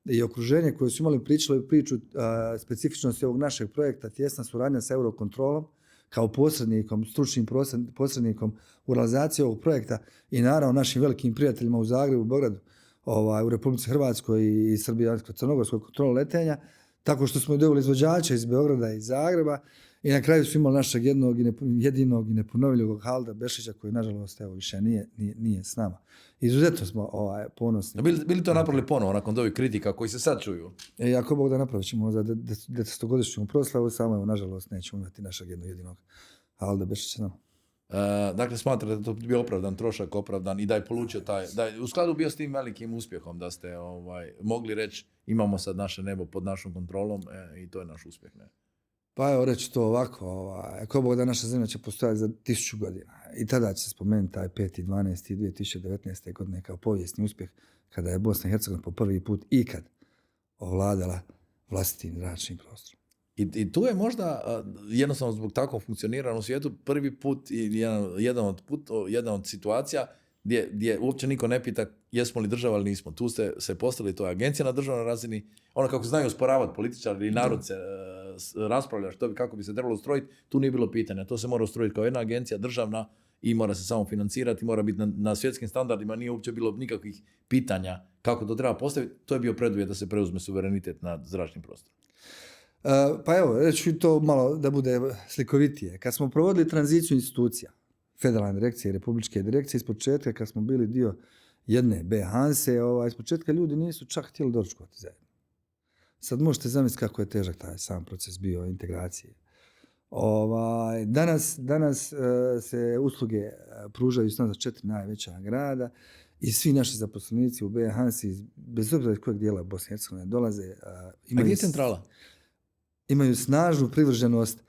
i okruženje koje su imali priču specifičnosti ovog našeg projekta, tjesna suradnja sa Eurokontrolom kao posrednikom, stručnim posrednikom u realizaciji ovog projekta i naravno našim velikim prijateljima u Zagrebu, Beogradu, u Republici Hrvatskoj i Srbijansko-crnogorskoj kontrolu letenja, tako što smo i doveli izvođača iz Beograda i Zagreba i na kraju su imali našeg jedinog i neponovljivog Halda Bešića koji nažalost više nije s nama. Izuzetno smo ponosni. Bili to napravili ponovo nakon ovih kritika koji se sad čuju? Ako Bog da napravit ćemo za 10-godišnju proslavu, samo nažalost nećemo imati našeg jedinog Halda Bešića. Dakle, smatrate da to bio opravdan trošak, opravdan i da je polučio da je u skladu bio s tim velikim uspjehom, da ste mogli reći imamo sad naše nebo pod našom kontrolom i to je naš uspjeh. Ne? Pa evo reći to ovako, ako Bog da naša zemlja će postojati za 1000 godina i tada će se spomenuti taj 5.12.2019. godine kao povijesni uspjeh kada je Bosna i Hercegovina po prvi put ikad ovladala vlastitim zračnim prostorom. I tu je možda jednostavno zbog takvog funkcioniranja u svijetu prvi put i jedan od situacija gdje uopće niko ne pita jesmo li država ili nismo. Tu ste se postavili, to je agencija na državnoj razini, ono kako znaju osporavati političari ili narod se raspravlja kako bi se trebalo ustrojiti, tu nije bilo pitanja. To se mora ustrojiti kao jedna agencija državna i mora se samo financirati, mora biti na svjetskim standardima, nije uopće bilo nikakvih pitanja kako to treba postaviti. To je bio preduvjet da se preuzme suverenitet nad zračnim prostorom. Pa evo, reći to malo da bude slikovitije. Kad smo provodili tranziciju institucija, federalne direkcije i republičke direkcije, ispočetka kad smo bili dio jedne BHANSE, ispočetka ljudi nisu čak htjeli doručkovati zajedno. Sad možete zamisliti kako je težak taj sam proces bio integracije. Danas se usluge pružaju samo za 4 najveća grada i svi naši zaposlenici u BHANSI, bez obzira iz kojeg dijela Bosne i Hercegovine dolaze, A gdje je centrala? Imaju snažnu privrženost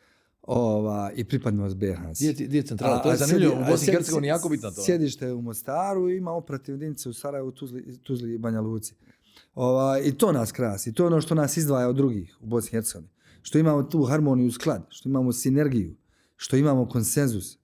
i pripadnost BHANSI. Gdje je centrala? To je zanimljivo. U Bosni i Hercegovini jako bitno to. Sjedište je u Mostaru i ima operativne jedinice u Sarajevu, Tuzli i Banja Luci. I to nas krasi. To je ono što nas izdvaja od drugih u Bosni i Hercegovini. Što imamo tu harmoniju, sklad, što imamo sinergiju, što imamo konsenzus.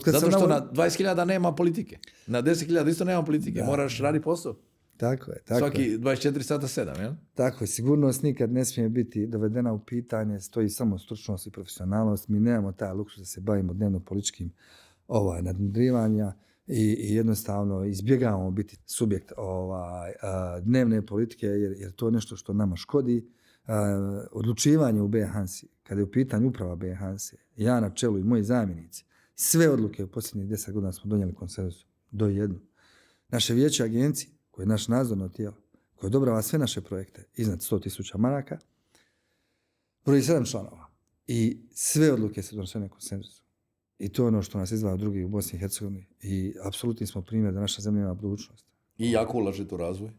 Zato što na 20.000 nema politike. Na 10.000 isto nema politike. Da. Moraš raditi posao. Tako je. Svaki 24 sata 7, jel? Tako je. Sigurnost nikad ne smije biti dovedena u pitanje, stoji samo stručnost i profesionalnost. Mi nemamo taj luksuz da se bavimo dnevno političkim nadmudrivanja i jednostavno izbjegavamo biti subjekt dnevne politike jer to je nešto što nama škodi. Odlučivanje u BHANSI, kada je u pitanju uprava BHANSI, ja na čelu i moji zamjenici, sve odluke u posljednjih 10 godina smo donijeli konsenzus do jednu. Naše vijeće agencije, koje je naš nadzorno tijelo, koje odobrava sve naše projekte iznad 100.000 maraka, broji 7 članova. I sve odluke se donose na konsenzusu. I to je ono što nas izdvaja od drugih u Bosni i Hercegovini. I apsolutni smo primjer da naša zemlja ima budućnost. I jako ulažete u razvoj?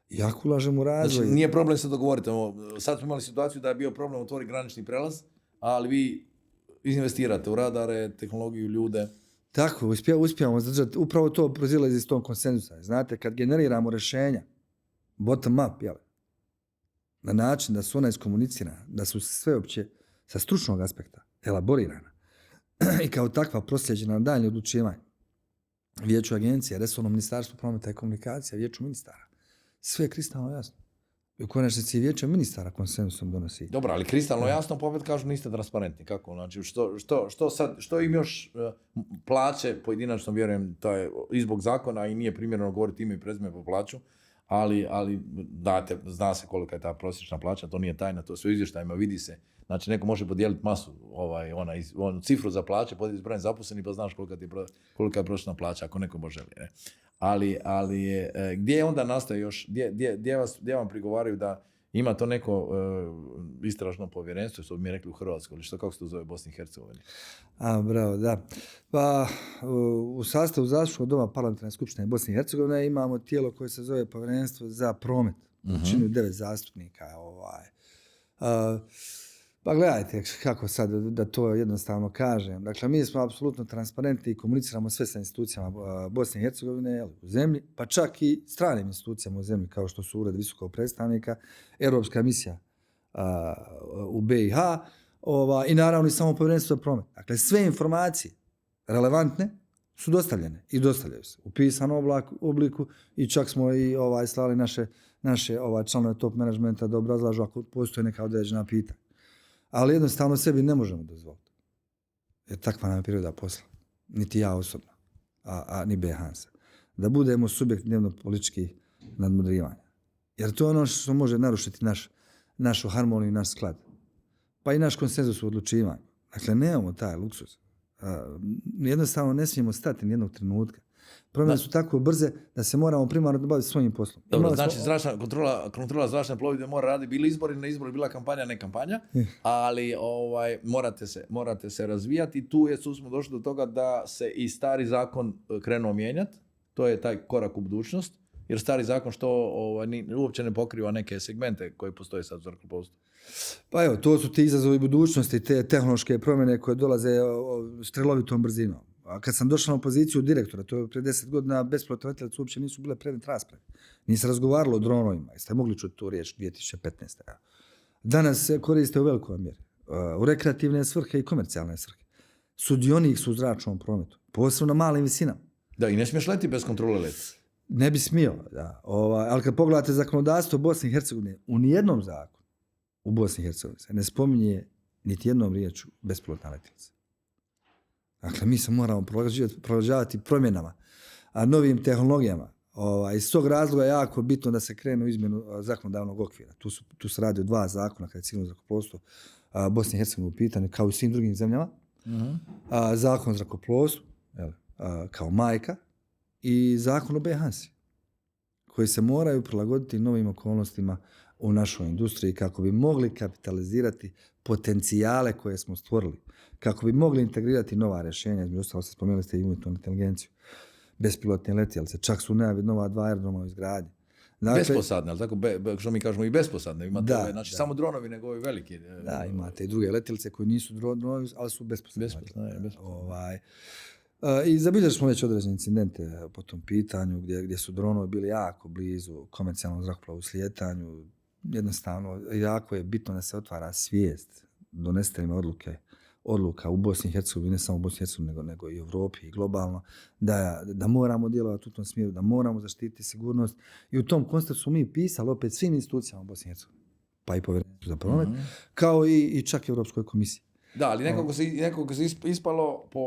Jako ulažemo u razvoj. Znači, nije problem se dogovoriti. Sad smo imali situaciju da je bio problem otvoriti granični prelaz, ali vi investirate u radare, tehnologiju, ljude. Tako, uspijamo zadržati. Upravo to proizilazi iz tog konsenzusa. Znate, kad generiramo rješenja, bottom up, na način da su ona iskomunicirana, da su sveopće sa stručnog aspekta elaborirana i kao takva prosljeđena na daljnje odlučivanje. Vijeću agencije, resornom ministarstvu prometa i komunikacija, vijeću ministara. Sve je kristalno jasno. I u konačnici vijeće ministara konsenzusom donosi. Dobro, ali kristalno jasno, pa opet kažu niste transparentni. Kako? Znači, što im još plaće, pojedinačno vjerujem, to je i zbog zakona i nije primjereno govoriti ime i prezime po plaću, ali zna se kolika je ta prosječna plaća, to nije tajna, to sve u izvještajima vidi se. Znači, neko može podijeliti masu, onu cifru za plaće, podijeliti s brojem zaposlenih, pa znaš kolika je prosječna plaća, ako neko može. Ne? Ali gdje onda nastaje još, gdje vam prigovaraju da ima to neko istražno povjerenstvo, što bi mi rekli u Hrvatskoj, ili kako se to zove u Bosni i Hercegovini? Bravo, da. Pa u sastavu Zastupničkog doma Parlamentarne skupštine Bosne i Hercegovine imamo tijelo koje se zove Povjerenstvo za promet. Čini 9 zastupnika. Pa gledajte kako sad da to jednostavno kažem. Dakle, mi smo apsolutno transparentni i komuniciramo sve sa institucijama Bosne i Hercegovine u zemlji, pa čak i stranim institucijama u zemlji, kao što su Ured visokog predstavnika, Europska misija u BiH i naravno i samo Povjerenstvo za promet. Dakle, sve informacije relevantne su dostavljene i dostavljaju se u pisanom obliku i čak smo i slali naše članove top menadžmenta da obrazlažu ako postoje neka određena pitanja. Ali jednostavno sebi ne možemo dozvoliti. Jer takva nam je priroda posla. Niti ja osobno, ni BHANSA. Da budemo subjekt dnevno političkih nadmudrivanja. Jer to je ono što može narušiti našu harmoniju i naš sklad. Pa i naš konsenzus u odlučivanju. Dakle, nemamo taj luksuz. Jednostavno ne smijemo stati nijednog trenutka. Promjene su tako brze da se moramo primarno baviti svojim poslom. Dobro, Imali znači smo- kontrola zračne plovidbe mora raditi, bili izbori, ne izbori, bila kampanja, ne kampanja, ali morate se razvijati i tu smo došli do toga da se i stari zakon krenuo mijenjati, to je taj korak u budućnost, jer stari zakon uopće ne pokriva neke segmente koji postoje sad u zrakoplovstvu. Pa evo, to su ti izazovi budućnosti, te tehnološke promjene koje dolaze strelovitom brzinom. A kad sam došao na poziciju direktora, to je prije 10 godina, bespilotne letjelice uopće nisu bile predmet rasprave. Nije se razgovaralo o dronovima, jeste mogli čuti tu riječ 2015. Danas se koriste u velikoj mjeri, u rekreativne svrhe i komercijalne svrhe. Sudionik su u zračnom prometu, posebno na malim visinama. Da, i ne smiješ leti bez kontrole leta. Ne bi smio, da. Ali kad pogledate zakonodavstvo Bosne i Hercegovine, u nijednom zakonu u Bosni i Hercegovini se ne spominje niti jednom riječu bespilotna letjelica. Dakle, mi se moramo prilagođavati promjenama, novim tehnologijama. Iz tog razloga je jako bitno da se krene u izmjenu zakonodavnog okvira. Tu se radi o 2 zakona kada je civilno zrakoplovstvo Bosne i Hercegovine u pitanju, kao i u svim drugim zemljama. Zakon o zrakoplovstvu, kao majka, i zakon o B-Hansi, koji se moraju prilagoditi novim okolnostima u našoj industriji kako bi mogli kapitalizirati potencijale koje smo stvorili, kako bi mogli integrirati nova rješenja, između ostalo ste spomenuli ste i umjetnu inteligenciju, bespilotne letjelice, čak su najavi nova 2 aerodroma u izgradnji. Dakle, besposadne, ali tako, što mi kažemo i besposadne, imate samo dronovi nego ovi veliki. Da, imate i druge letjelice koji nisu dronovi, ali su besposadne. I zabilježili smo već određene incidente po tom pitanju gdje su dronovi bili jako blizu komercijalnom zrakoplovu u slijetanju. Jednostavno, jako je bitno da se otvara svijest donesiteljima odluka u Bosni i Hercegovini, ne samo u Bosni i Hercegovini, nego i u Europi i globalno, da moramo djelovati u tom smjeru, da moramo zaštititi sigurnost. I u tom kontekstu smo mi pisali opet svim institucijama u Bosni i Hercegovini, pa i Povjerenstvu za promet, kao i čak Europskoj komisiji. Da, ali nekako se ispalo po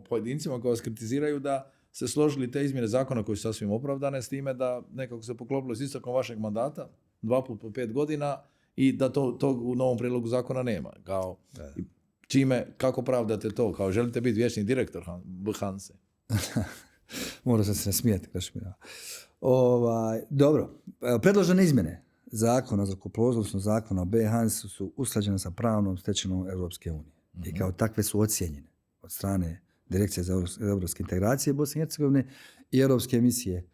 pojedincima koji vas kritiziraju da se složili te izmjene zakona koji su sasvim opravdane s time da nekako se poklopilo s istekom vašeg mandata, 2 puta po 5 godina i da to u novom prijedlogu zakona nema. Kako pravdate to? Kao želite biti vječni direktor B-Hanse? Morao sam se nasmijati, Krešimira. Dobro, predložene izmjene zakona o zrakoplovstvu, odnosno zakona o B-Hansu su usklađene sa pravnom stečevinom Europske unije. I kao takve su ocijenjene od strane Direkcije za europske integracije Bosne i Hercegovine i Europske misije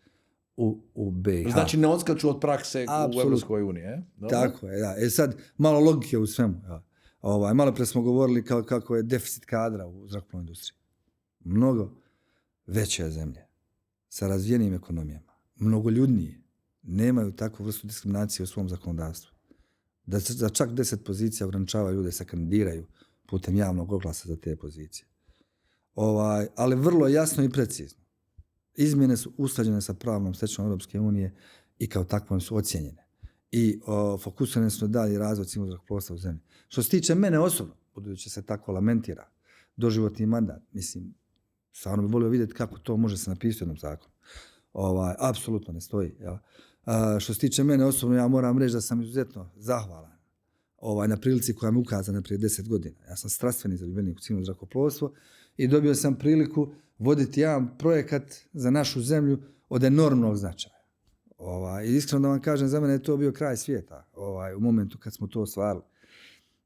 u BiH. Znači ne odskaču od prakse u Europskoj uniji, Tako je, da. Sad, malo logike u svemu. Malo pre smo govorili kako je deficit kadra u zrakoplovnoj industriji. Mnogo veće zemlje sa razvijenim ekonomijama, mnogo ljudnije, nemaju takvu vrstu diskriminacije u svom zakonodavstvu. Da za čak 10 pozicija ograničavaju ljude se kandidiraju putem javnog oglasa za te pozicije. Ali vrlo jasno i precizno. Izmjene su usklađene sa pravnom stečevinom Europske unije i kao takvom su ocijenjene. I fokusirane su na dalji razvoj civilnog zrakoplovstva u zemlji. Što se tiče mene osobno, budući se tako lamentira, doživotni mandat, mislim, stvarno bih volio vidjeti kako to može se napisati u jednom zakonu. Apsolutno ne stoji. Što se tiče mene osobno, ja moram reći da sam izuzetno zahvalan na prilici koja mi je ukazana prije 10 godina. Ja sam strastveni zaljubljenik u civilno zrakoplovstvo i dobio sam priliku voditi jedan projekat za našu zemlju od enormnog značaja. I iskreno da vam kažem, za mene je to bio kraj svijeta u momentu kad smo to ostvarili.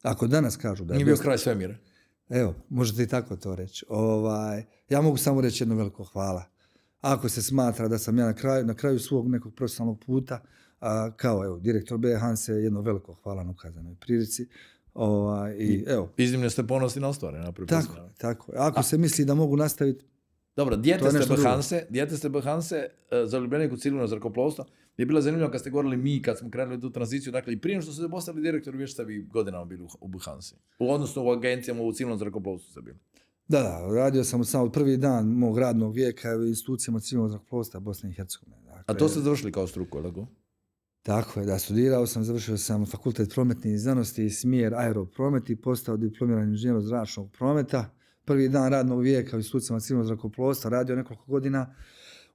Ako danas kažu da je... Nije bio kraj svemira. Evo, možete i tako to reći. Ja mogu samo reći jedno veliko hvala. Ako se smatra da sam ja na kraju svog nekog profesionalnog puta, kao direktor B-Hanse, jedno veliko hvala na ukazanoj prilici. Iznimno ste ponosni na ostvarene. Tako. Ako se misli da mogu nastaviti... Dobro, dijete ste B-Hanse, zaljubljenik u civilno zrakoplovstvo. Je bila zanimljiva kad ste govorili kad smo krenuli tu tranziciju, dakle i prije što ste postali direktor, već ste vi godinama bili u B-Hansi. Odnosno u agencijama u civilnom zrakoplovstvu ste bili. Da, radio sam samo prvi dan mog radnog vijeka u institucijama civilnog zrakoplovstva Bosne i Hercegovine. Dakle, a to ste završili kao struku, ili tako? Tako je, da, studirao sam, završio sam fakultet prometnih znanosti i smjer aeropromet i postao diplomirani inženjer zračnog prometa. Prvi dan radnog vijeka u institucijama civilnog zrakoplovstva, radio nekoliko godina,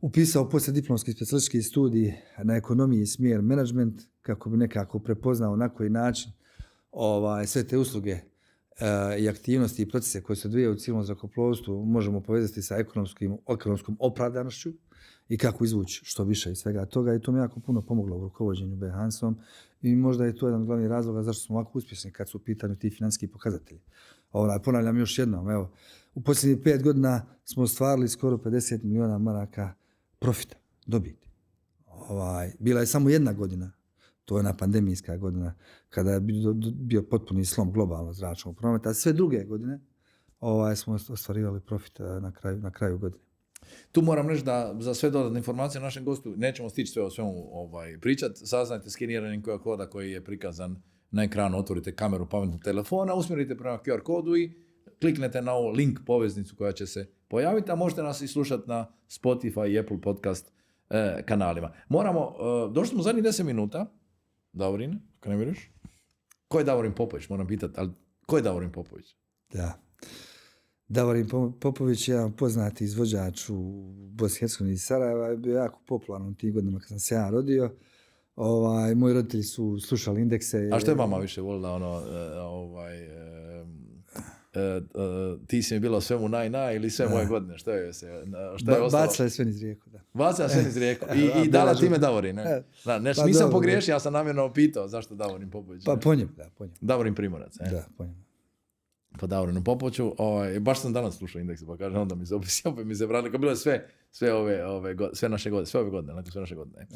upisao poslijediplomski specijalistički studij na ekonomiji i smjer menadžment, kako bi nekako prepoznao na koji način sve te usluge i aktivnosti i procese koje se odvijaju u civilnom zrakoplovstvu možemo povezati sa ekonomskom opravdanošću i kako izvući što više iz svega toga. I to mi jako puno pomoglo u rukovođenju BHANS-om i možda je to jedan od glavnih razloga zašto smo ovako uspješni kad su u pitanju ti financijski pokazatelji. Ponavljam još jednom, evo, u posljednjih 5 godina smo ostvarili skoro 50 milijuna maraka profita, dobiti. Bila je samo jedna godina, to je ona pandemijska godina, kada je bio potpuni slom globalno zračnog prometa, a sve druge godine smo ostvarivali profit na kraju godine. Tu moram reći da za sve dodatne informacije našem gostu nećemo stići sve o svemu pričati. Saznajte skeniranjem QR koda koji je prikazan na ekranu, otvorite kameru pametnog telefona, usmjerite prema QR kodu i kliknete na ovu link poveznicu koja će se pojaviti, a možete nas i slušati na Spotify i Apple podcast kanalima. Došli smo u zadnjih 10 minuta. Davorin, kako ne vjeruješ? Ko je Davorin Popović? Moram pitati, ali ko je Davorin Popović? Da. Davorin Popović je jedan poznati izvođač u Bosni i Hercegovini iz Sarajeva, je bio jako popularan u tih godinama kad sam se ja rodio. Moji roditelji su slušali Indekse. A što je mama više volila? Ti si mi bila svemu naj ili sve moje godine? Što je ostalo? Bacila je sve niz rijeku, da. Bacila sve niz rijeku. I dala time Davorin, ne? Nisam pogriješio, ja sam namjerno pitao zašto Davorin Popović. Pa po njemu. Davorin Primorac, ne? Da, po njemu. Po Davorinu Popoviću. Baš sam danas slušao Indeks, pa kažem, onda opet mi se vratilo. Bilo je sve naše godine, sve ove godine, nakon sve naše godine.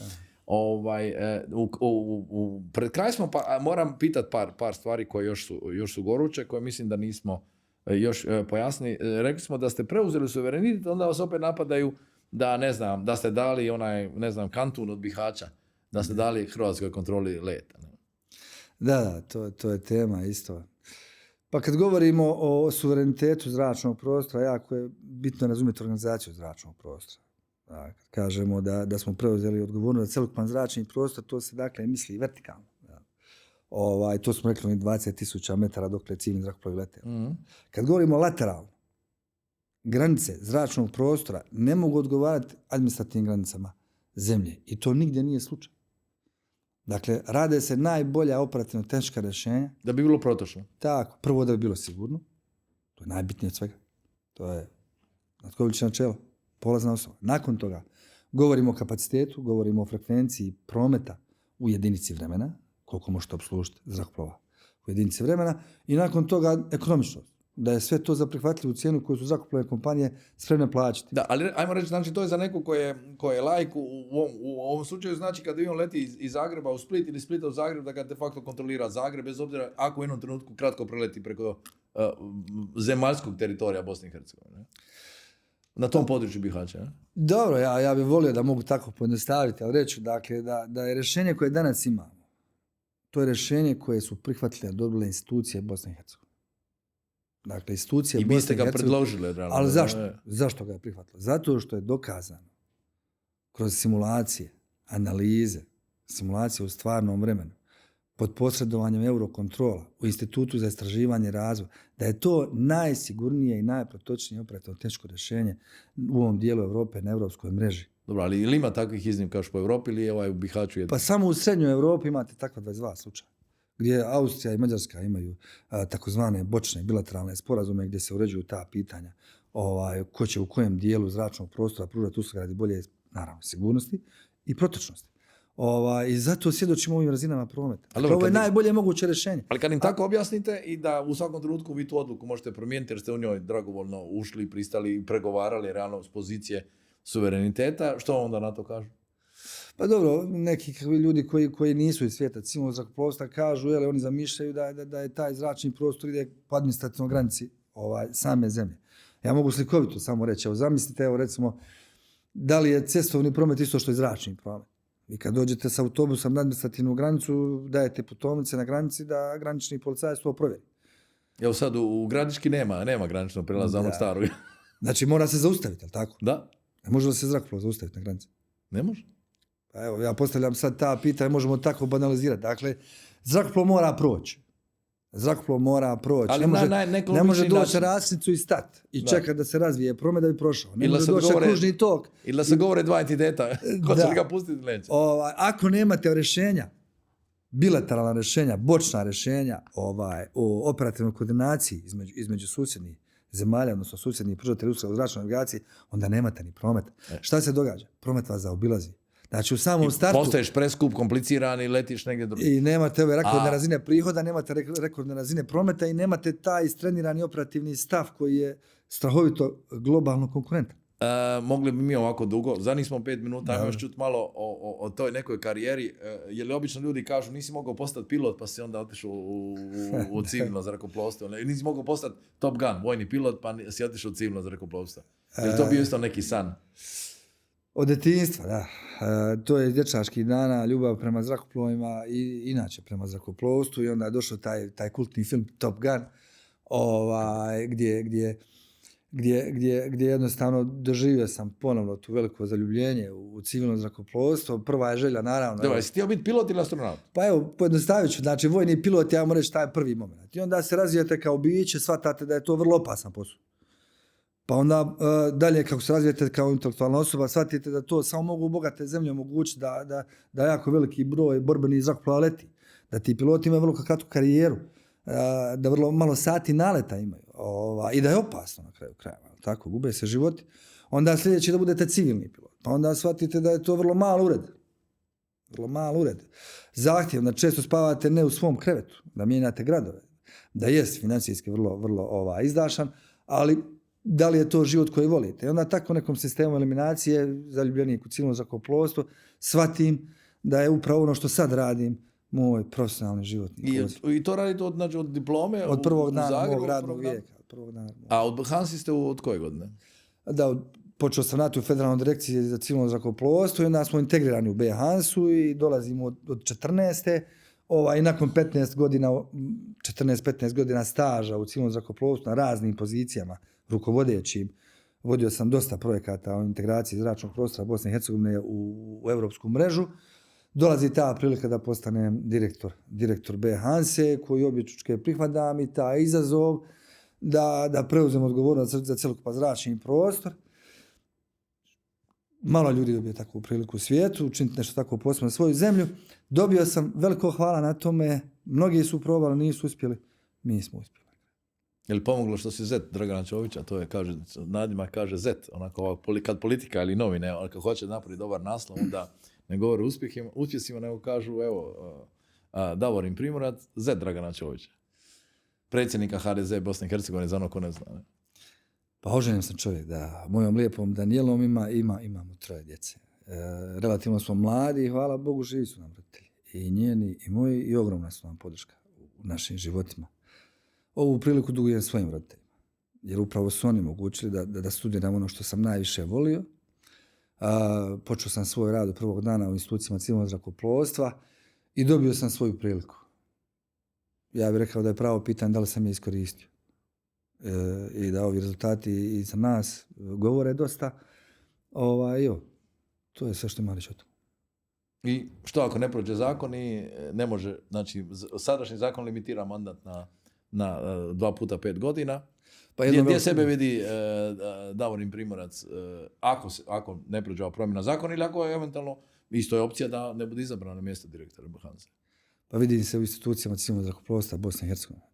Pred kraj smo, moram pitati par stvari koje još su goruće, koje mislim da nismo još pojasnili. Rekli smo da ste preuzeli suverenitet, onda vas opet napadaju da ste dali kantun od Bihaća, da ste dali Hrvatskoj kontroli leta. Ne? Da, to je tema isto. Pa kad govorimo o suverenitetu zračnog prostora, jako je bitno razumjeti organizaciju zračnog prostora. Kad kažemo da smo preuzeli odgovornost za celokupan zračni prostor, to se dakle misli vertikalno. To smo rekli 20.000 metara dokle civilni zrakoplovi lete. Kad govorimo lateralno, granice zračnog prostora ne mogu odgovarati administrativnim granicama zemlje i to nigdje nije slučaj. Dakle, rade se najbolja operativno-tehnička rješenja. Da bi bilo protočno. Tako, prvo da bi bilo sigurno. To je najbitnije od svega. To je nadkoviće načelo, polazna osnova. Nakon toga govorimo o kapacitetu, govorimo o frekvenciji prometa u jedinici vremena, koliko možete opslužiti zrakoplova u jedinici vremena, i nakon toga ekonomičnost. Da je sve to za prihvatljivu cijenu koju su zrakoplovne kompanije spremne plaćati. Da, ali ajmo reći, znači to je za neko ko je laik u ovom slučaju, znači kada avion leti iz Zagreba u Split ili Splita u Zagreb, da ga de facto kontrolira Zagreb, bez obzira ako u jednom trenutku kratko preleti preko zemaljskog teritorija Bosne i Hercegovine. Na tom području Bihaća. Ne? Dobro, ja bih volio da mogu tako pojednostaviti, ali reći dakle, da je rješenje koje danas imamo, to je rješenje koje su prihvatile, dobile institucije Bosne i Hercegovine. Dakle, institucije i vi ste ga predložili. Ali zašto? Zašto ga je prihvatilo? Zato što je dokazano kroz simulacije, analize, simulacije u stvarnom vremenu, pod posredovanjem Eurokontrola u Institutu za istraživanje i razvoj, da je to najsigurnije i najprotočnije operativno tehničko rješenje u ovom dijelu Europe na europskoj mreži. Dobro, ali ili ima takvih iznimka kao što u Europi ili je u Bihaću jedno? Pa samo u srednjoj Europi imate takva 22 slučaja, gdje Austrija i Mađarska imaju takozvane bočne bilateralne sporazume gdje se uređuju ta pitanja ko će u kojem dijelu zračnog prostora pružati usluge radi bolje, naravno, sigurnosti i protočnosti. I zato svjedočimo ovim razinama prometa. Ovo je najbolje moguće rješenje. Ali kad im tako objasnite i da u svakom trenutku vi tu odluku možete promijeniti jer ste u njoj dragovoljno ušli, pristali i pregovarali realno s pozicije suvereniteta, što onda na to kažu? Pa dobro, neki ljudi koji nisu iz svijeta civilnog zrakoplovstva kažu, oni zamišljaju da je taj zračni prostor ide po administrativnoj granici same zemlje. Ja mogu slikovito samo reći, zamislite, recimo, da li je cestovni promet isto što je zračni promet. Vi kad dođete sa autobusom na administrativnu granicu, dajete putovnice na granici da granični policajac to provjeri. Evo sad u Gradiški nema graničnog prijelaza onog starog. Znači mora se zaustaviti, ali tako? Da. Ne može li se zrakoplov zaustaviti na granici? Ne može. Pa evo, ja postavljam sad ta pitanja, možemo tako banalizirati. Dakle, zrakoplov mora proći. Ali ne može doći rasnicu i stat i čekati da se razvije promet da bi prošao. Ne može doći kružni tok. Ili da se govore dva entiteta. Ko će ga pustiti neće. Ako nemate rješenja bilateralna rješenja, bočna rješenja o operativnoj koordinaciji između susjednih zemalja, odnosno susjednih pružatelja usluga u zračnoj navigaciji, onda nemate ni promet. Šta se događa? Promet vas zaobilazi. Znači u samom startu... Postaješ preskup, kompliciran i letiš negdje drugdje. I nemate ove rekordne razine prihoda, nemate rekordne razine prometa i nemate taj istrenirani operativni stav koji je strahovito globalno konkurentan. Mogli bi mi ovako dugo, za nismo 5 minuta, ajmo još čuti malo o toj nekoj karijeri. Je li obično ljudi kažu nisi mogao postati pilot pa si onda otišao u civilno zrakoplovstvo, nisi mogao postati Top Gun, vojni pilot pa si otišao u civilno zrakoplovstvo. Je li to bio isto neki san? Od djetinjstva, da. To je iz dječačkih dana, ljubav prema zrakoplovima i inače prema zrakoplovstvu i onda je došao taj kultni film Top Gun, gdje jednostavno doživio sam ponovno tu veliko zaljubljenje u civilno zrakoplovstvo. Prva je želja, naravno. Dobar, jesi htio biti pilot ili astronaut? Pa evo, pojednostavit ću, znači vojni pilot, ja moram reći, taj je prvi moment. I onda se razvijete kao biće, shvatate da je to vrlo opasan posao. Pa onda dalje, kako se razvijete kao intelektualna osoba, shvatite da to samo mogu bogate zemlje omogućiti da jako veliki broj borbenih zrakoplova leti. Da ti piloti imaju vrlo kratku karijeru, da vrlo malo sati naleta imaju i da je opasno na kraju krajeva. Tako, gube se životi. Onda sljedeći da budete civilni pilot. Pa onda shvatite da je to vrlo mal ured. Vrlo mal ured. Zahtjev da često spavate ne u svom krevetu, da mijenjate gradove. Da jest financijski vrlo izdašan, ali da li je to život koji volite? I onda tako u nekom sistemu eliminacije, zaljubljenik u civilno zrakoplovstvo, shvatim da je upravo ono što sad radim moj profesionalni životni poziv. I to radite od diplome? Od prvog dana mog radnog vijeka. A od Hansi ste od koje godine? Da, počeo sam raditi u Federalnoj direkciji za civilno zrakoplovstvo i onda smo integrirani u B Hansu i dolazimo od 14. I nakon 14-15 godina staža u civilnom zrakoplovstvu na raznim pozicijama, rukovodećim, vodio sam dosta projekata o integraciji zračnog prostora Bosne i Hercegovine u europsku mrežu. Dolazi ta prilika da postanem direktor B Hanse, koji obječučke prihvatam i taj izazov da preuzem odgovornost za cjelokupan zračni prostor. Malo ljudi dobije takvu priliku u svijetu, učiniti nešto tako posebno na svoju zemlju. Dobio sam veliko hvala na tome, mnogi su probali, nisu uspjeli, mi smo uspjeli. Je li pomoglo što si zet Dragana Čovića, to je, kaže, nadimak kaže zet, onako kad politika ili novine, kad hoće napraviti dobar naslov, onda ne govore uspjesima, nego kažu, evo, Davorin Primorac, zet Dragana Čovića. Predsjednika HDZ Bosne i Hercegovine, za ono ko ne zna. Ne? Pa oženjen sam čovjek, da. Mojom lijepom Danijelom imamo 3 djece. Relativno smo mladi i hvala Bogu živi su nam roditelji. I njeni i moji i ogromna su nam podrška u našim životima. Ovu priliku dugujem svojim roditeljima. Jer upravo su oni omogućili da studiram ono što sam najviše volio. Počeo sam svoj rad od prvog dana u institucijama civilnog zrakoplovstva i dobio sam svoju priliku. Ja bih rekao da je pravo pitanje da li sam je iskoristio. I da ovi rezultati i za nas govore dosta. To je sve što ima reći o tom. I što ako ne prođe zakon i ne može, znači sadašnji zakon limitira mandat na 2 puta 5 godina. Pa gdje sebe vidi Davorin Primorac ako ne prođe ova promjena zakona ili ako je eventualno isto je opcija da ne bude izabran na mjesto direktora Hanse? Pa vidim se u institucijama civilnog zrakoplovstva Bosne i Hercegovine.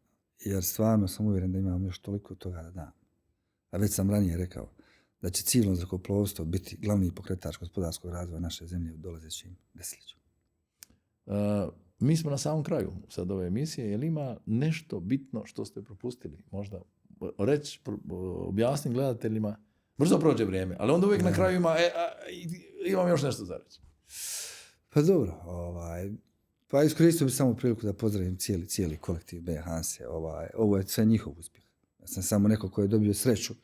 Jer stvarno sam uvjeren da imam još toliko toga da dam. A već sam ranije rekao da će civilno zrakoplovstvo biti glavni pokretač gospodarskog razvoja naše zemlje u dolazećim desetljećima. Mi smo na samom kraju sad ove emisije. Je li ima nešto bitno što ste propustili? Možda reći, objasnim gledateljima. Brzo prođe vrijeme, ali onda uvijek na kraju imam još nešto za reći. Pa dobro, pa iskoristio bih samo priliku da pozdravim cijeli kolektiv B Hanse. Ovo je sve njihov uspjeh. Ja sam samo neko koji je dobio sreću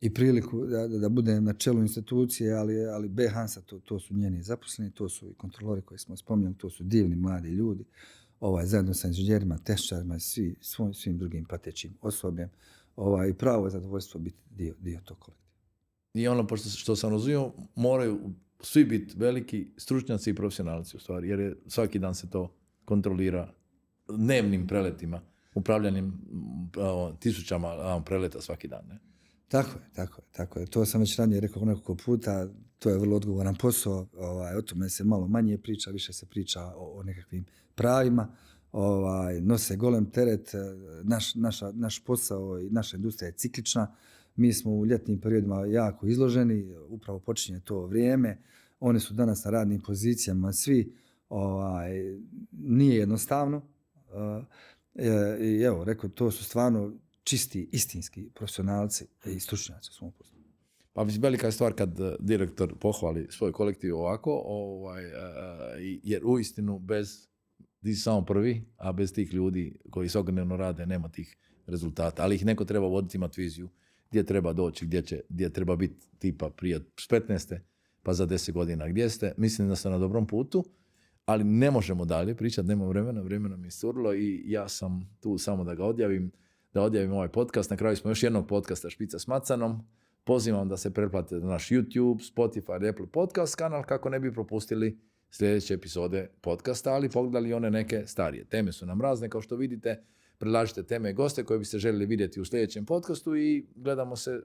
i priliku da bude na čelu institucije, ali B Hansa, to su njeni zaposleni, to su i kontrolori koji smo spominjali, to su divni mladi ljudi, zajedno sa inženjerima, tehničarima i svim drugim pratećim osobljem. I pravo je zadovoljstvo biti dio tog kolektiva. I ono, pošto što sam razumio, moraju svi biti veliki stručnjaci i profesionalci u stvari, jer svaki dan se to kontrolira dnevnim preletima, upravljanjem tisućama preleta svaki dan. Ne? Tako je. To sam već ranije rekao nekoliko puta, to je vrlo odgovoran posao, o tome se malo manje priča, više se priča o nekakvim pravima, nose golem teret, naš posao i naša industrija je ciklična, mi smo u ljetnim periodima jako izloženi, upravo počinje to vrijeme, oni su danas na radnim pozicijama, svi, nije jednostavno, i evo, rekao, to su stvarno čisti, istinski profesionalci i stručnjaci u svom poslu. Pa velika je stvar kad direktor pohvali svoj kolektiv ovako, jer uistinu bez, ti si samo prvi, a bez tih ljudi koji svakodnevno rade nema tih rezultata. Ali ih neko treba voditi, imati viziju gdje treba doći, gdje treba biti tipa prije 15. pa za 10 godina gdje ste. Mislim da ste na dobrom putu, ali ne možemo dalje pričati, nema vremena mi je iscurilo i ja sam tu samo da ga odjavim ovaj podcast. Na kraju smo još jednog podcasta Špica s Macanom. Pozivam da se pretplatite na naš YouTube, Spotify, Apple Podcast kanal kako ne bi propustili sljedeće epizode podcasta, ali pogledali one neke starije. Teme su nam razne, kao što vidite. Predlažite teme i goste koje biste željeli vidjeti u sljedećem podcastu i gledamo se